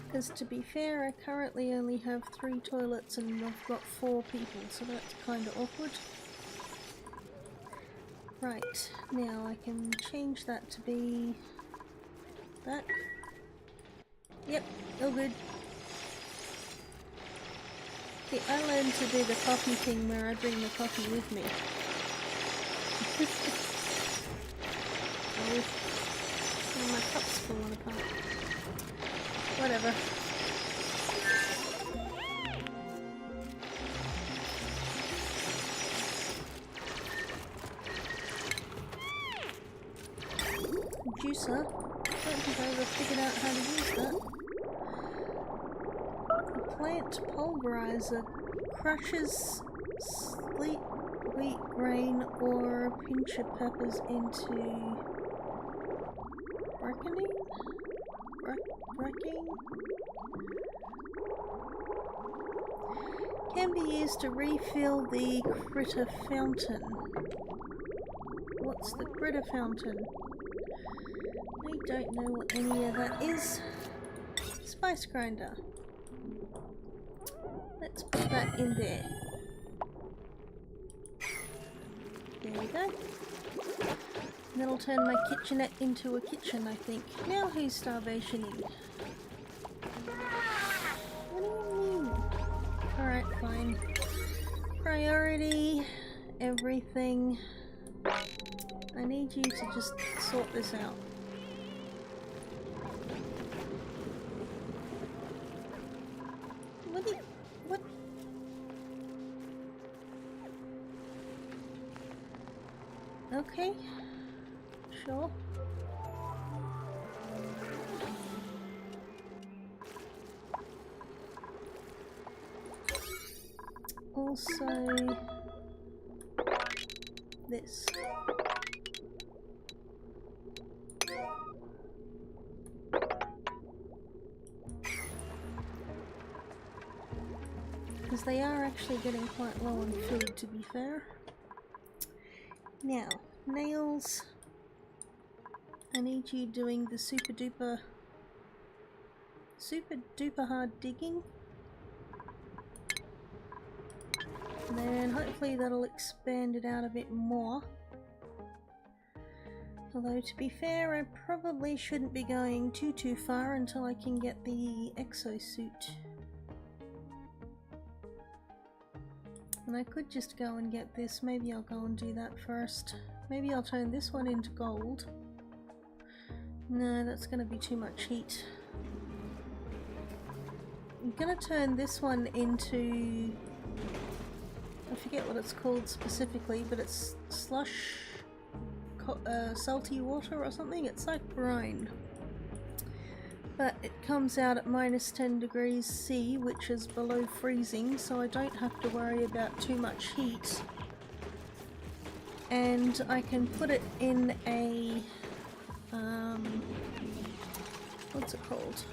Because to be fair, I currently only have 3 toilets and I've got 4 people, so that's kind of awkward. Right, now I can change that to be that. Yep, all good. See, I learned to do the coffee thing where I bring the coffee with me. Oh, my cup's falling apart. Whatever. Juicer? I don't think I ever figured out how to use that. A plant pulverizer crushes sleet wheat grain or a pinch of peppers into reckoning? Can be used to refill the critter fountain. What's the critter fountain? I don't know what any of that is. Spice grinder. Let's put that in there. There we go. And that'll turn my kitchenette into a kitchen, I think. Now who's starvationing? What do you mean? Alright, fine. Priority, everything. I need you to just sort this out. What? Okay. Sure. Also, this. Because they are actually getting quite low on food, to be fair. Now, nails. I need you doing the super duper hard digging. And then hopefully that'll expand it out a bit more. Although to be fair, I probably shouldn't be going too far until I can get the exosuit. And I could just go and get this. Maybe I'll go and do that first. Maybe I'll turn this one into gold. No, that's going to be too much heat. I'm gonna turn this one into... I forget what it's called specifically, but it's slush... salty water or something. It's like brine. But it comes out at minus 10 degrees C, which is below freezing, so I don't have to worry about too much heat. And I can put it in a... what's it called?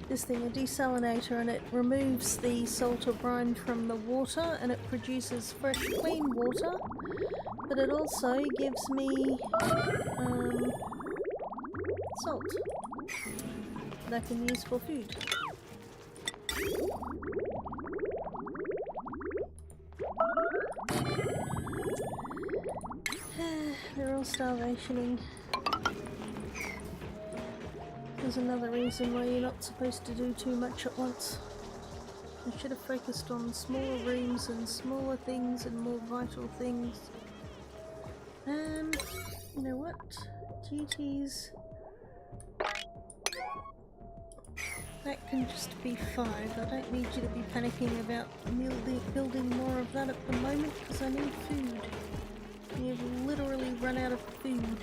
This thing, a desalinator, and it removes the salt or brine from the water and it produces fresh, clean water, but it also gives me salt that I can use for food. They're all starvationing. There's another reason why you're not supposed to do too much at once. I should have focused on smaller rooms and smaller things and more vital things. You know what? Duties... that can just be 5. I don't need you to be panicking about building more of that at the moment because I need food. You've literally run out of food.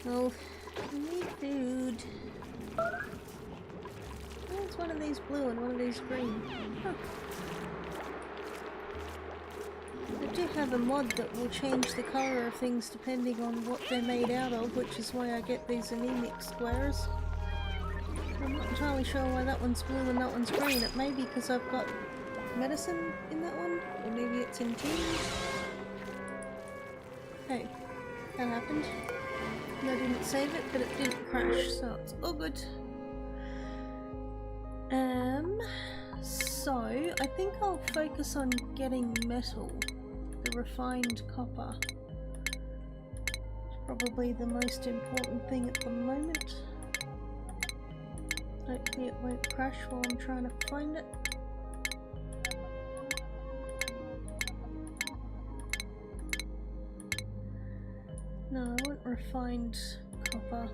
Oh, I need food. Oh, it's one of these blue and one of these green. Huh. I do have a mod that will change the colour of things depending on what they're made out of, which is why I get these anemic squares. I'm not entirely sure why that one's blue and that one's green. It may be because I've got medicine in that one, or maybe it's in tea. Hey, that happened. I didn't save it, but it didn't crash, so it's all good. So I think I'll focus on getting metal, the refined copper. It's probably the most important thing at the moment. Hopefully it won't crash while I'm trying to find it. No, I want refined copper.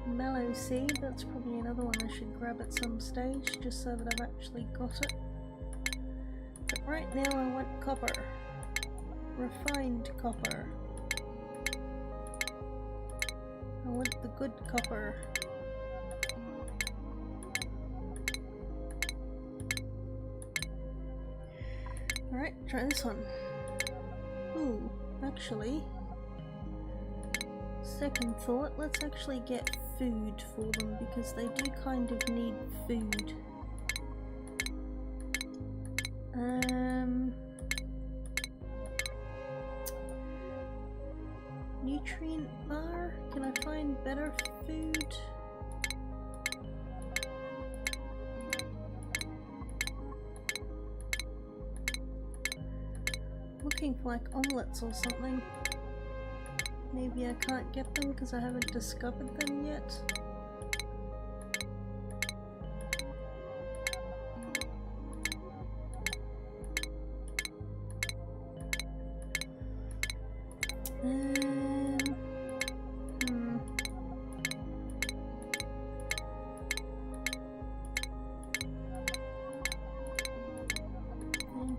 Mallow seed, that's probably another one I should grab at some stage, just so that I've actually got it. But right now I want copper. Refined copper. I want the good copper. Alright, try this one. Ooh, actually, second thought, let's actually get food for them because they do kind of need food. Nutrient bar? Can I find better food? Looking for like omelets or something. Maybe I can't get them because I haven't discovered them yet.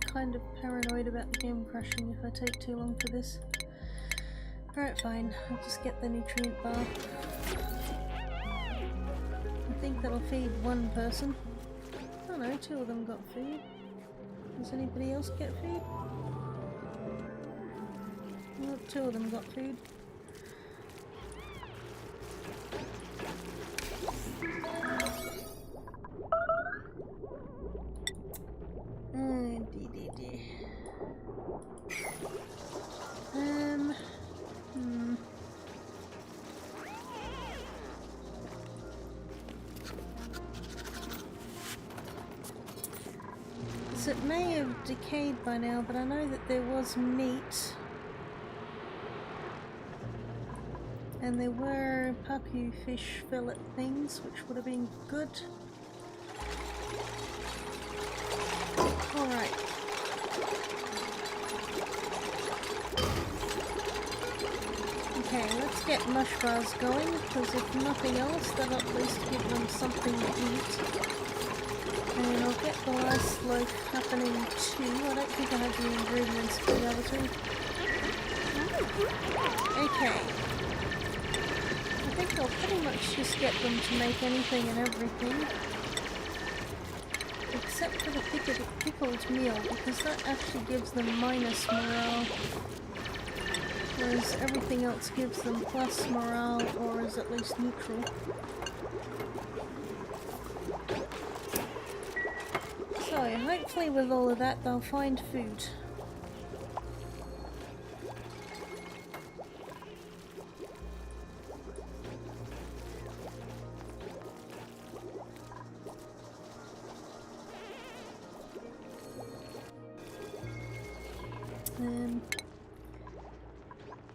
Kind of paranoid about the game crashing if I take too long for this. Alright, fine. I'll just get the nutrient bar. I think that'll feed one person. Oh no, 2 of them got food. Does anybody else get food? Well, 2 of them got food. it may have decayed by now, but I know that there was meat. And there were papu fish fillet things, which would have been good. Alright. Okay, let's get mush bars going, because if nothing else, that'll at least give them something to eat. And I'll get the last loaf happening too. I don't think I have the ingredients to be able to. Okay. I think I'll pretty much just get them to make anything and everything. Except for the pickled meal, because that actually gives them minus morale. Whereas everything else gives them plus morale, or is at least neutral. So, hopefully with all of that they'll find food.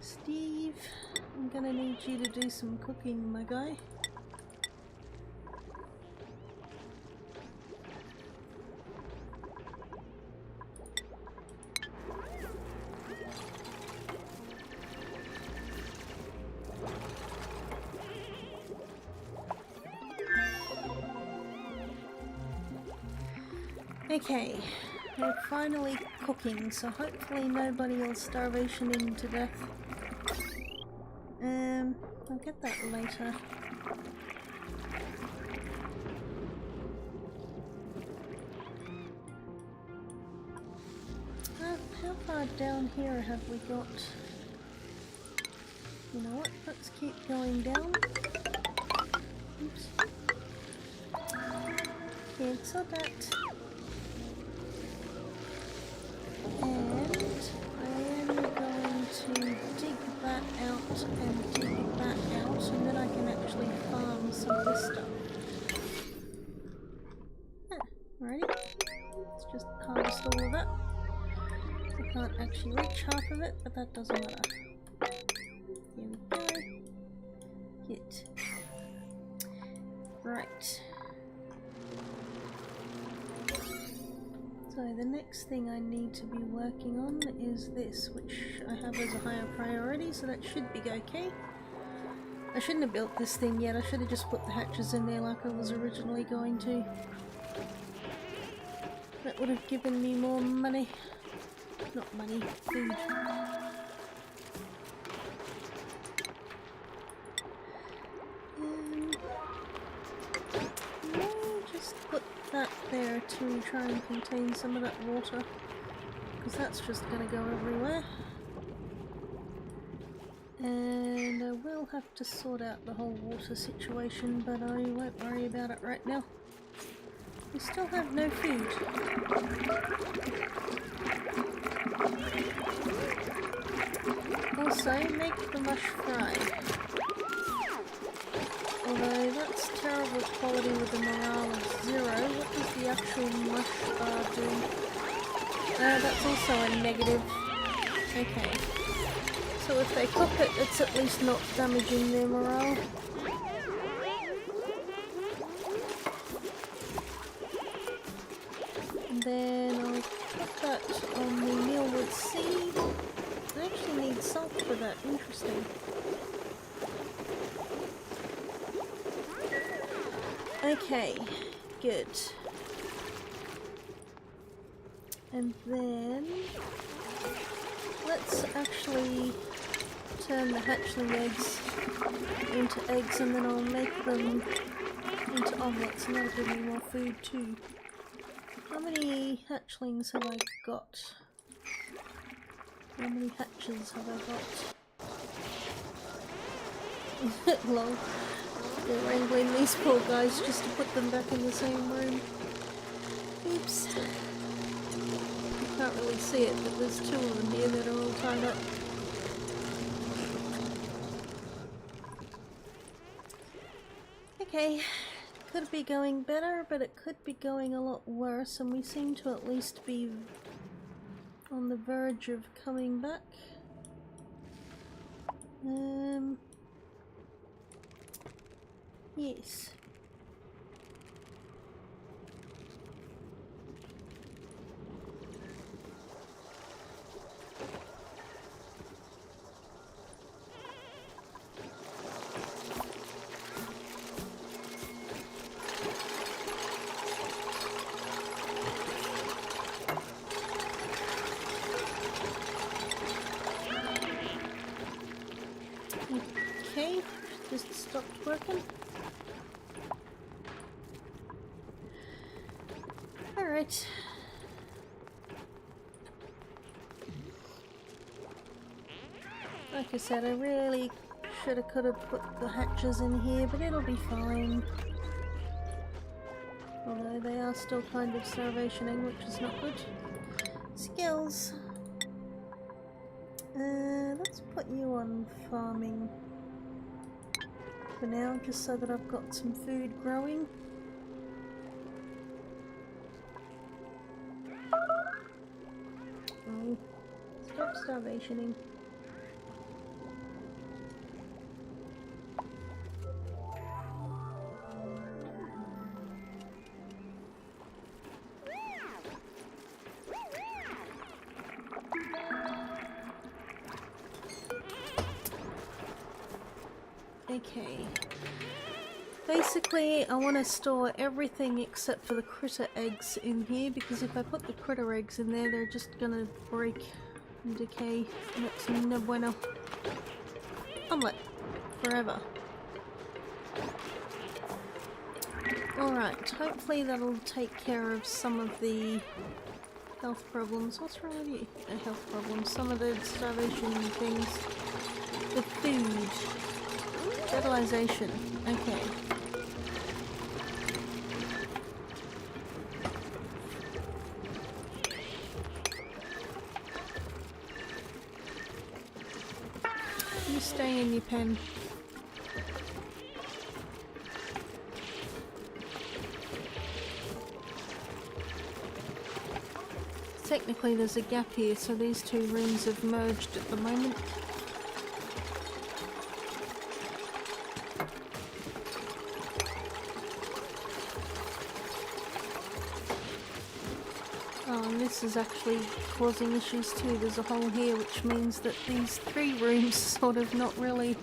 Steve, I'm gonna need you to do some cooking, my guy. Okay, they're finally cooking, so hopefully nobody will starvation to death. I'll get that later. How far down here have we got? You know what, let's keep going down. Oops. Cancel that. And I am going to dig that out and dig that out, and then I can actually farm some of this stuff. Alrighty, let's just harvest all of that. I can't actually reach half of it, but that doesn't matter. Here we go. Get. Right. So the next thing I need to be working on is this, which I have as a higher priority, so that should be okay. I shouldn't have built this thing yet, I should have just put the hatches in there like I was originally going to. That would have given me more money. Not money, food. Just put that there to try and contain some of that water, because that's just going to go everywhere. And I will have to sort out the whole water situation, but I won't worry about it right now. We still have no food. Also, make the mush fry. Although that's terrible quality with the morale of 0, what does the actual mush bar do? That's also a negative. Okay. So if they cook it, it's at least not damaging their morale. And then I'll put that on the mealwood seed. I actually need salt for that, interesting. Okay, good. And then let's actually turn the hatchling eggs into eggs, and then I'll make them into omelettes, and that'll give me more food too. How many hatchlings have I got? How many hatches have I got? Lol. They're wrangling these poor guys just to put them back in the same room. Oops. You can't really see it, but there's 2 of them here that are all tied up. Okay, Could be going better, but it could be going a lot worse, and we seem to at least be on the verge of coming back. Yes. Okay, just stopped working. Alright. Like I said, I really could have put the hatches in here, but it'll be fine. Although they are still kind of starvationing, which is not good. Skills. Let's put you on farming for now, just so that I've got some food growing. Oh, stop starvationing. Okay. Basically, I want to store everything except for the critter eggs in here, because if I put the critter eggs in there, they're just gonna break and decay. That's no bueno. Omelette. Forever. Alright, hopefully that'll take care of some of the health problems. What's wrong with you? Health problems. Some of the starvation things. The food. Fertilization. Okay. You stay in your pen. Technically there's a gap here, so these two rooms have merged at the moment. Oh, and this is actually causing issues too. There's a hole here, which means that these three rooms are sort of not really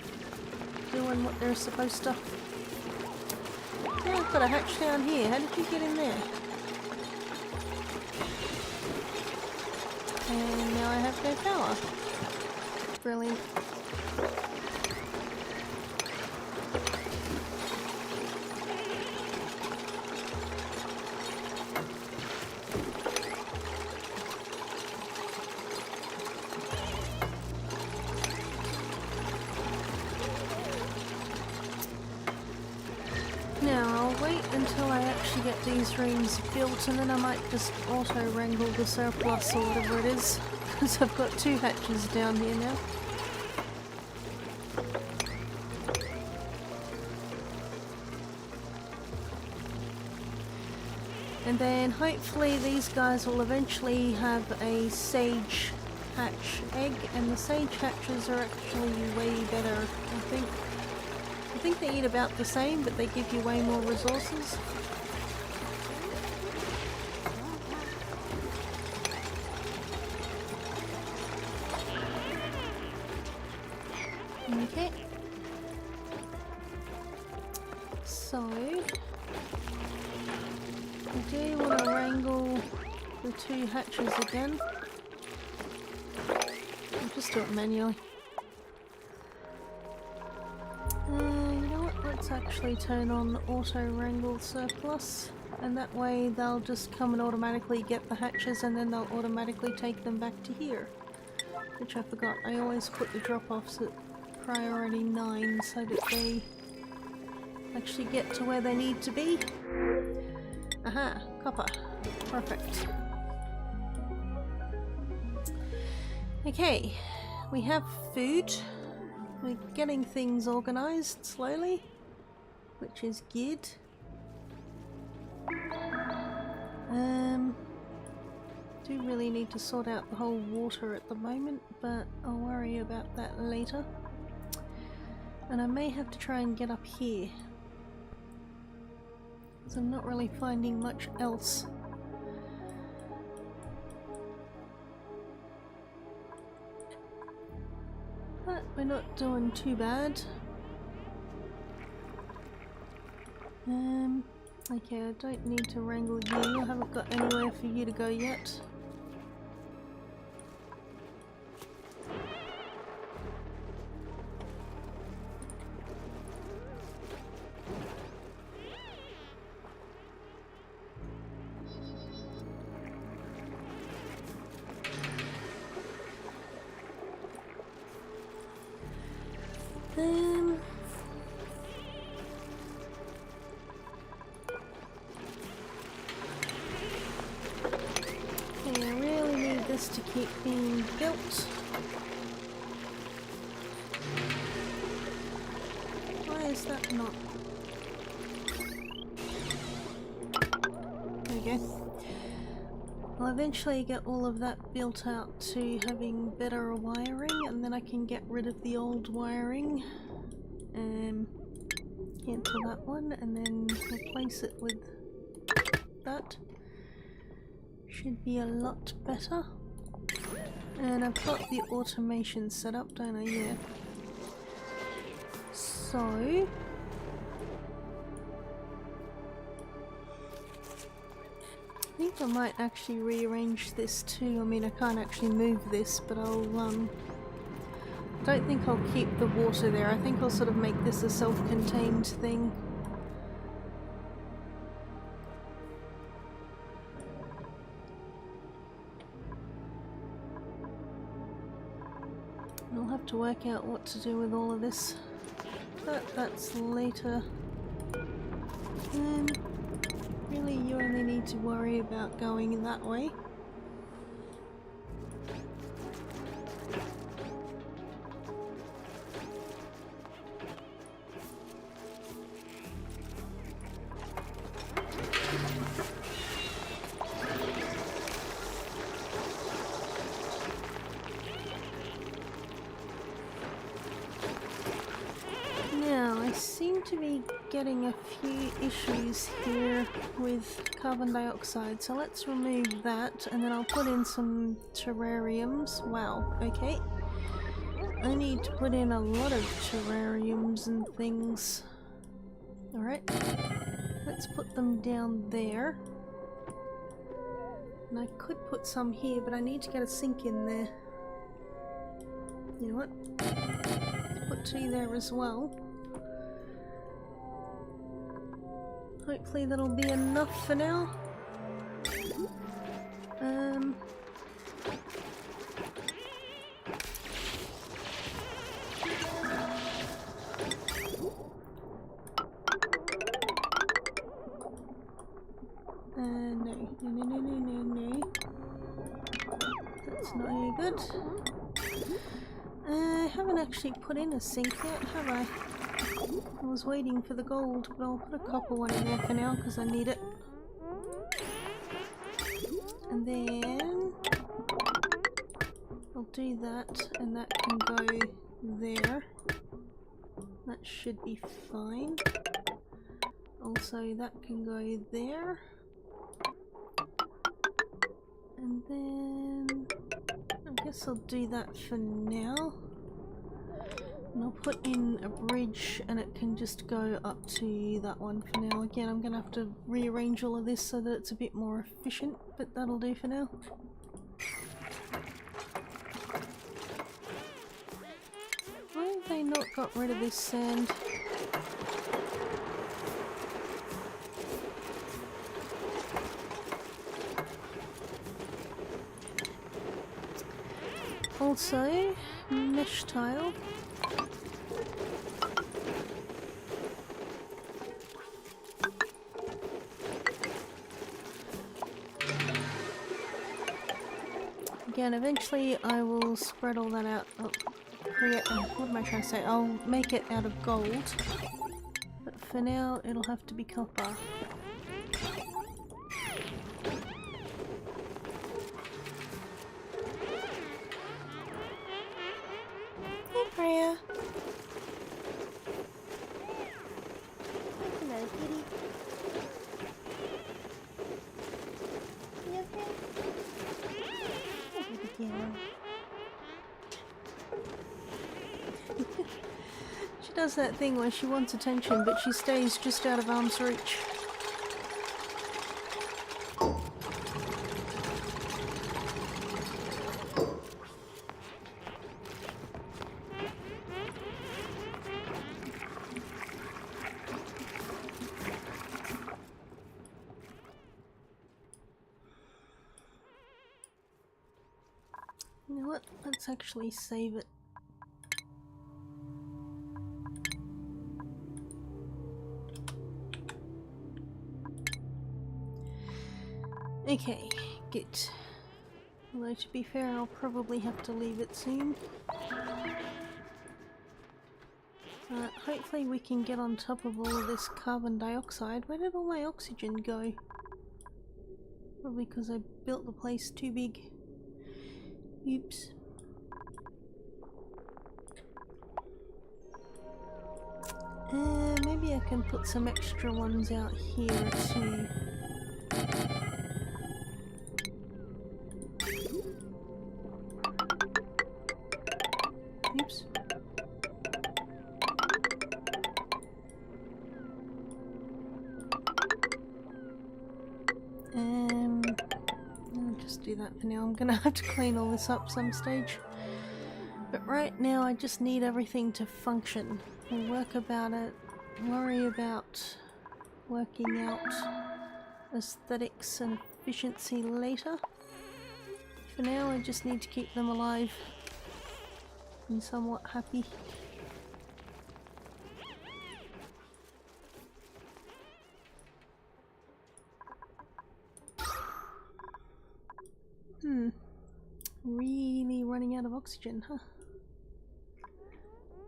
doing what they're supposed to. Yeah, I've got a hatch down here. How did you get in there? And now I have no power. Brilliant. Now I'll wait until I actually get these rooms built, and then I might just auto-wrangle the surplus or whatever it is, because I've got two hatches down here now. And then hopefully these guys will eventually have a sage hatch egg, and the sage hatches are actually way better, I think. I think they eat about the same, but they give you way more resources. Okay. So, I do want to wrangle the two hatches again. I'll just do it manually. You know what, let's actually turn on auto wrangle surplus, and that way they'll just come and automatically get the hatches, and then they'll automatically take them back to here. Which I forgot, I always put the drop-offs at priority 9 so that they actually get to where they need to be. Aha, copper. Perfect. Okay, we have food. We're getting things organised slowly, which is good. Do really need to sort out the whole water at the moment, but I'll worry about that later. And I may have to try and get up here, because I'm not really finding much else. But we're not doing too bad. Okay, I don't need to wrangle you. I haven't got anywhere for you to go yet. Okay, I really need this to keep being built. Why is that not? There we go. I'll eventually get all of that built out to having better wiring, and then I can get rid of the old wiring. Cancel that one and then replace it with that. Should be a lot better. And I've got the automation set up, don't I? Yeah. So I think I might actually rearrange this too. I mean, I can't actually move this, but I'll don't think I'll keep the water there. I think I'll sort of make this a self-contained thing. I'll have to work out what to do with all of this, but that's later. Really, you only need to worry about going that way. To be getting a few issues here with carbon dioxide, so let's remove that and then I'll put in some terrariums. Wow, okay. I need to put in a lot of terrariums and things. Alright, let's put them down there. And I could put some here, but I need to get a sink in there. You know what? Put 2 there as well. Hopefully that'll be enough for now. No. That's not any good. I haven't actually put in a sink yet, have I? I was waiting for the gold, but I'll put a copper one in there for now because I need it. And then I'll do that, and that can go there. That should be fine. Also, that can go there. And then I guess I'll do that for now. And I'll put in a bridge and it can just go up to that one for now. Again, I'm going to have to rearrange all of this so that it's a bit more efficient, but that'll do for now. Why have they not got rid of this sand? Also, mesh tile. Again, eventually I will spread all that out. Oh, what am I trying to say? I'll make it out of gold, but for now it'll have to be copper. does that thing where she wants attention, but she stays just out of arm's reach. You know what? Let's actually save it. Okay, good. Although to be fair, I'll probably have to leave it soon. Hopefully we can get on top of all of this carbon dioxide. Where did all my oxygen go? Probably because I built the place too big. Oops. Maybe I can put some extra ones out here too. Oops. I'll just do that for now. I'm gonna have to clean all this up some stage. But right now I just need everything to function. We'll work about it, worry about working out aesthetics and efficiency later. For now I just need to keep them alive and somewhat happy. Really running out of oxygen, huh?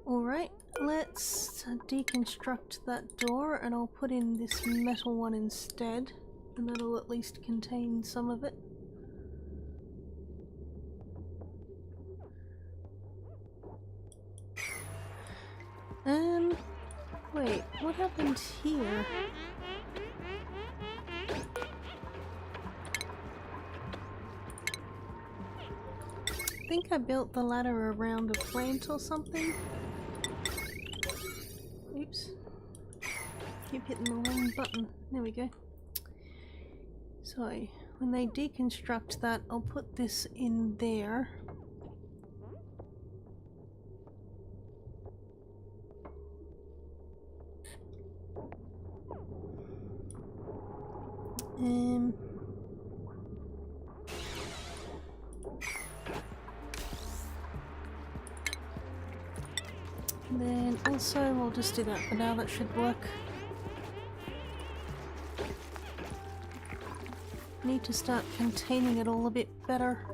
Alright, let's deconstruct that door and I'll put in this metal one instead, and that'll at least contain some of it. Wait, what happened here? I think I built the ladder around a plant or something. Oops. Keep hitting the wrong button. There we go. So, when they deconstruct that, I'll put this in there. Then also, we'll just do that for now, that should work. Need to start containing it all a bit better.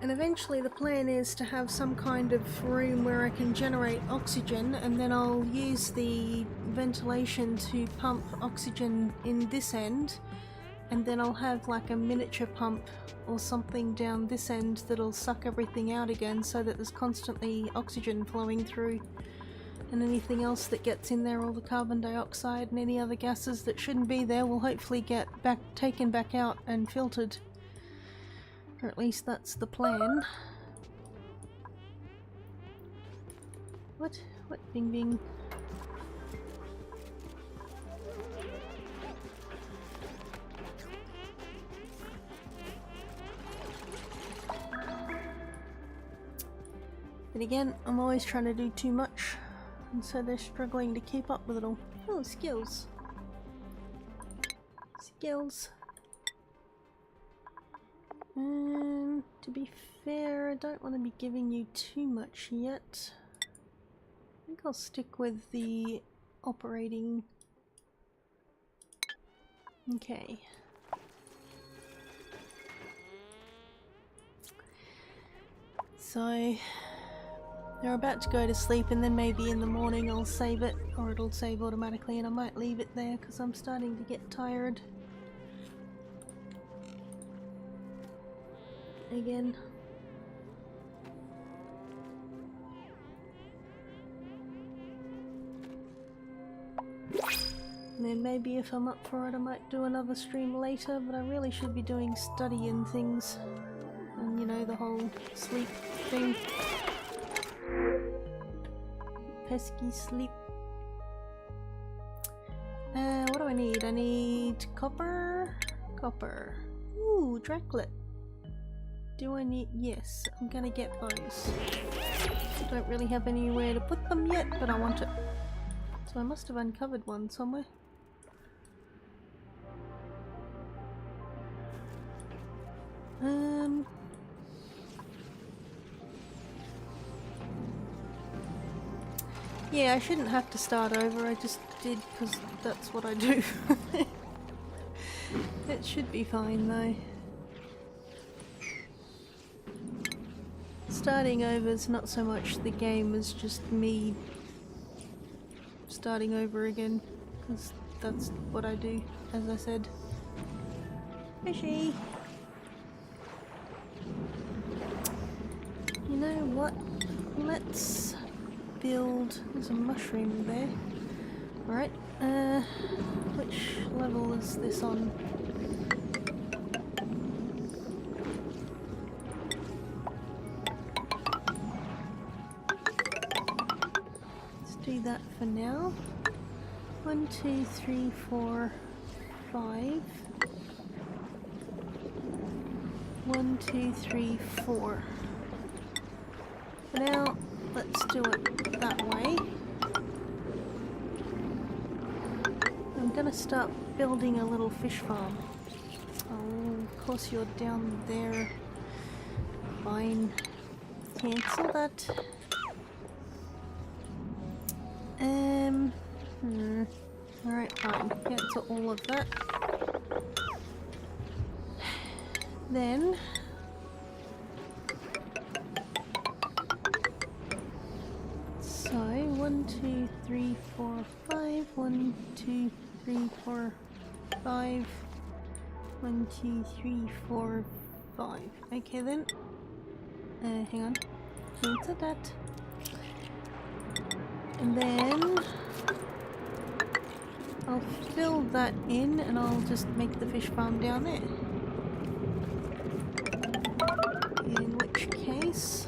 And eventually the plan is to have some kind of room where I can generate oxygen, and then I'll use the ventilation to pump oxygen in this end, and then I'll have like a miniature pump or something down this end that'll suck everything out again so that there's constantly oxygen flowing through, and anything else that gets in there, all the carbon dioxide and any other gases that shouldn't be there, will hopefully get taken back out and filtered. Or at least that's the plan. What? What? Bing bing. But again, I'm always trying to do too much, and so they're struggling to keep up with it all. Oh, skills. Skills. To be fair, I don't want to be giving you too much yet. I think I'll stick with the operating. Okay. So they're about to go to sleep, and then maybe in the morning I'll save it, or it'll save automatically, and I might leave it there because I'm starting to get tired. Again. And then maybe if I'm up for it I might do another stream later, but I really should be doing study and things. And you know, the whole sleep thing. Pesky sleep. What do I need? I need copper. Copper. Ooh, Draclet. Do I need? Yes, I'm gonna get those. Don't really have anywhere to put them yet, but I want it. So I must have uncovered one somewhere. Yeah, I shouldn't have to start over, I just did because that's what I do. It should be fine though. Starting over is not so much the game as just me starting over again, because that's what I do, as I said. Fishy! You know what? Let's build... There's a mushroom there. Alright, which level is this on? Let's do that for now. 1, 2, 3, 4, 5. 1, 2, 3, 4. For now, let's do it that way. I'm gonna start building a little fish farm. Oh, of course you're down there. Fine. Cancel that. Alright, fine. Cancel all of that. Then... So, 1, 2, 3, 4, 5. 1, 2, 3, 4, 5. 1, 2, 3, 4, 5. Okay then. Hang on. Cancel that. And then I'll fill that in and I'll just make the fish farm down there. In which case,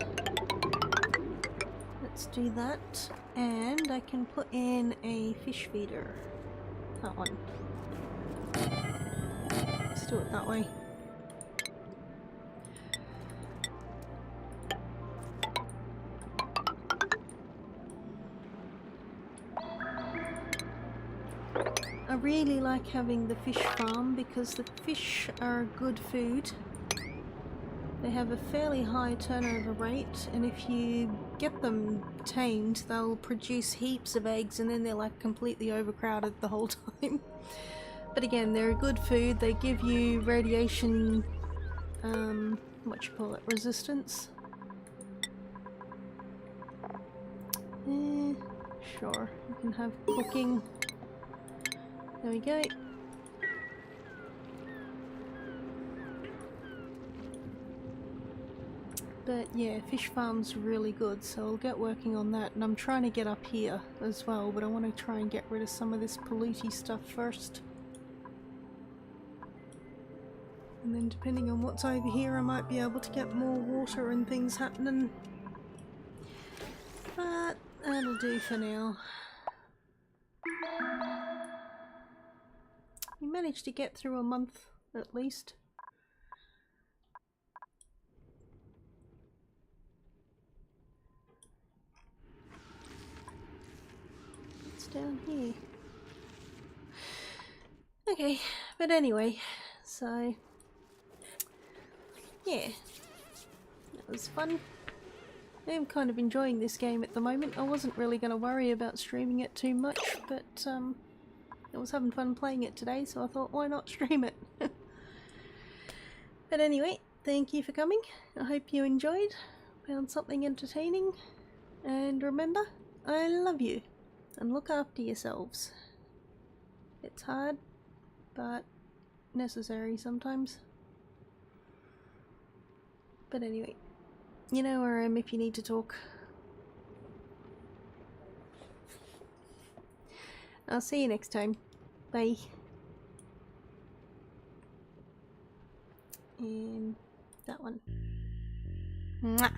let's do that. And I can put in a fish feeder. That one. Let's do it that way. I really like having the fish farm because the fish are good food. They have a fairly high turnover rate, and if you get them tamed, they'll produce heaps of eggs and then they're like completely overcrowded the whole time. But again, they're good food, they give you radiation, resistance? Sure, you can have cooking. There we go. But yeah, fish farm's really good, so I'll get working on that. And I'm trying to get up here as well, but I want to try and get rid of some of this polluty stuff first. And then depending on what's over here, I might be able to get more water and things happening. But that'll do for now. We managed to get through a month, at least. What's down here? Okay, but anyway, so... yeah, that was fun. I'm kind of enjoying this game at the moment. I wasn't really going to worry about streaming it too much, but I was having fun playing it today, so I thought, why not stream it? But anyway, thank you for coming. I hope you enjoyed, found something entertaining, and remember, I love you, and look after yourselves. It's hard, but necessary sometimes. But anyway, you know where I am if you need to talk. I'll see you next time. Bye. And that one. Mwah.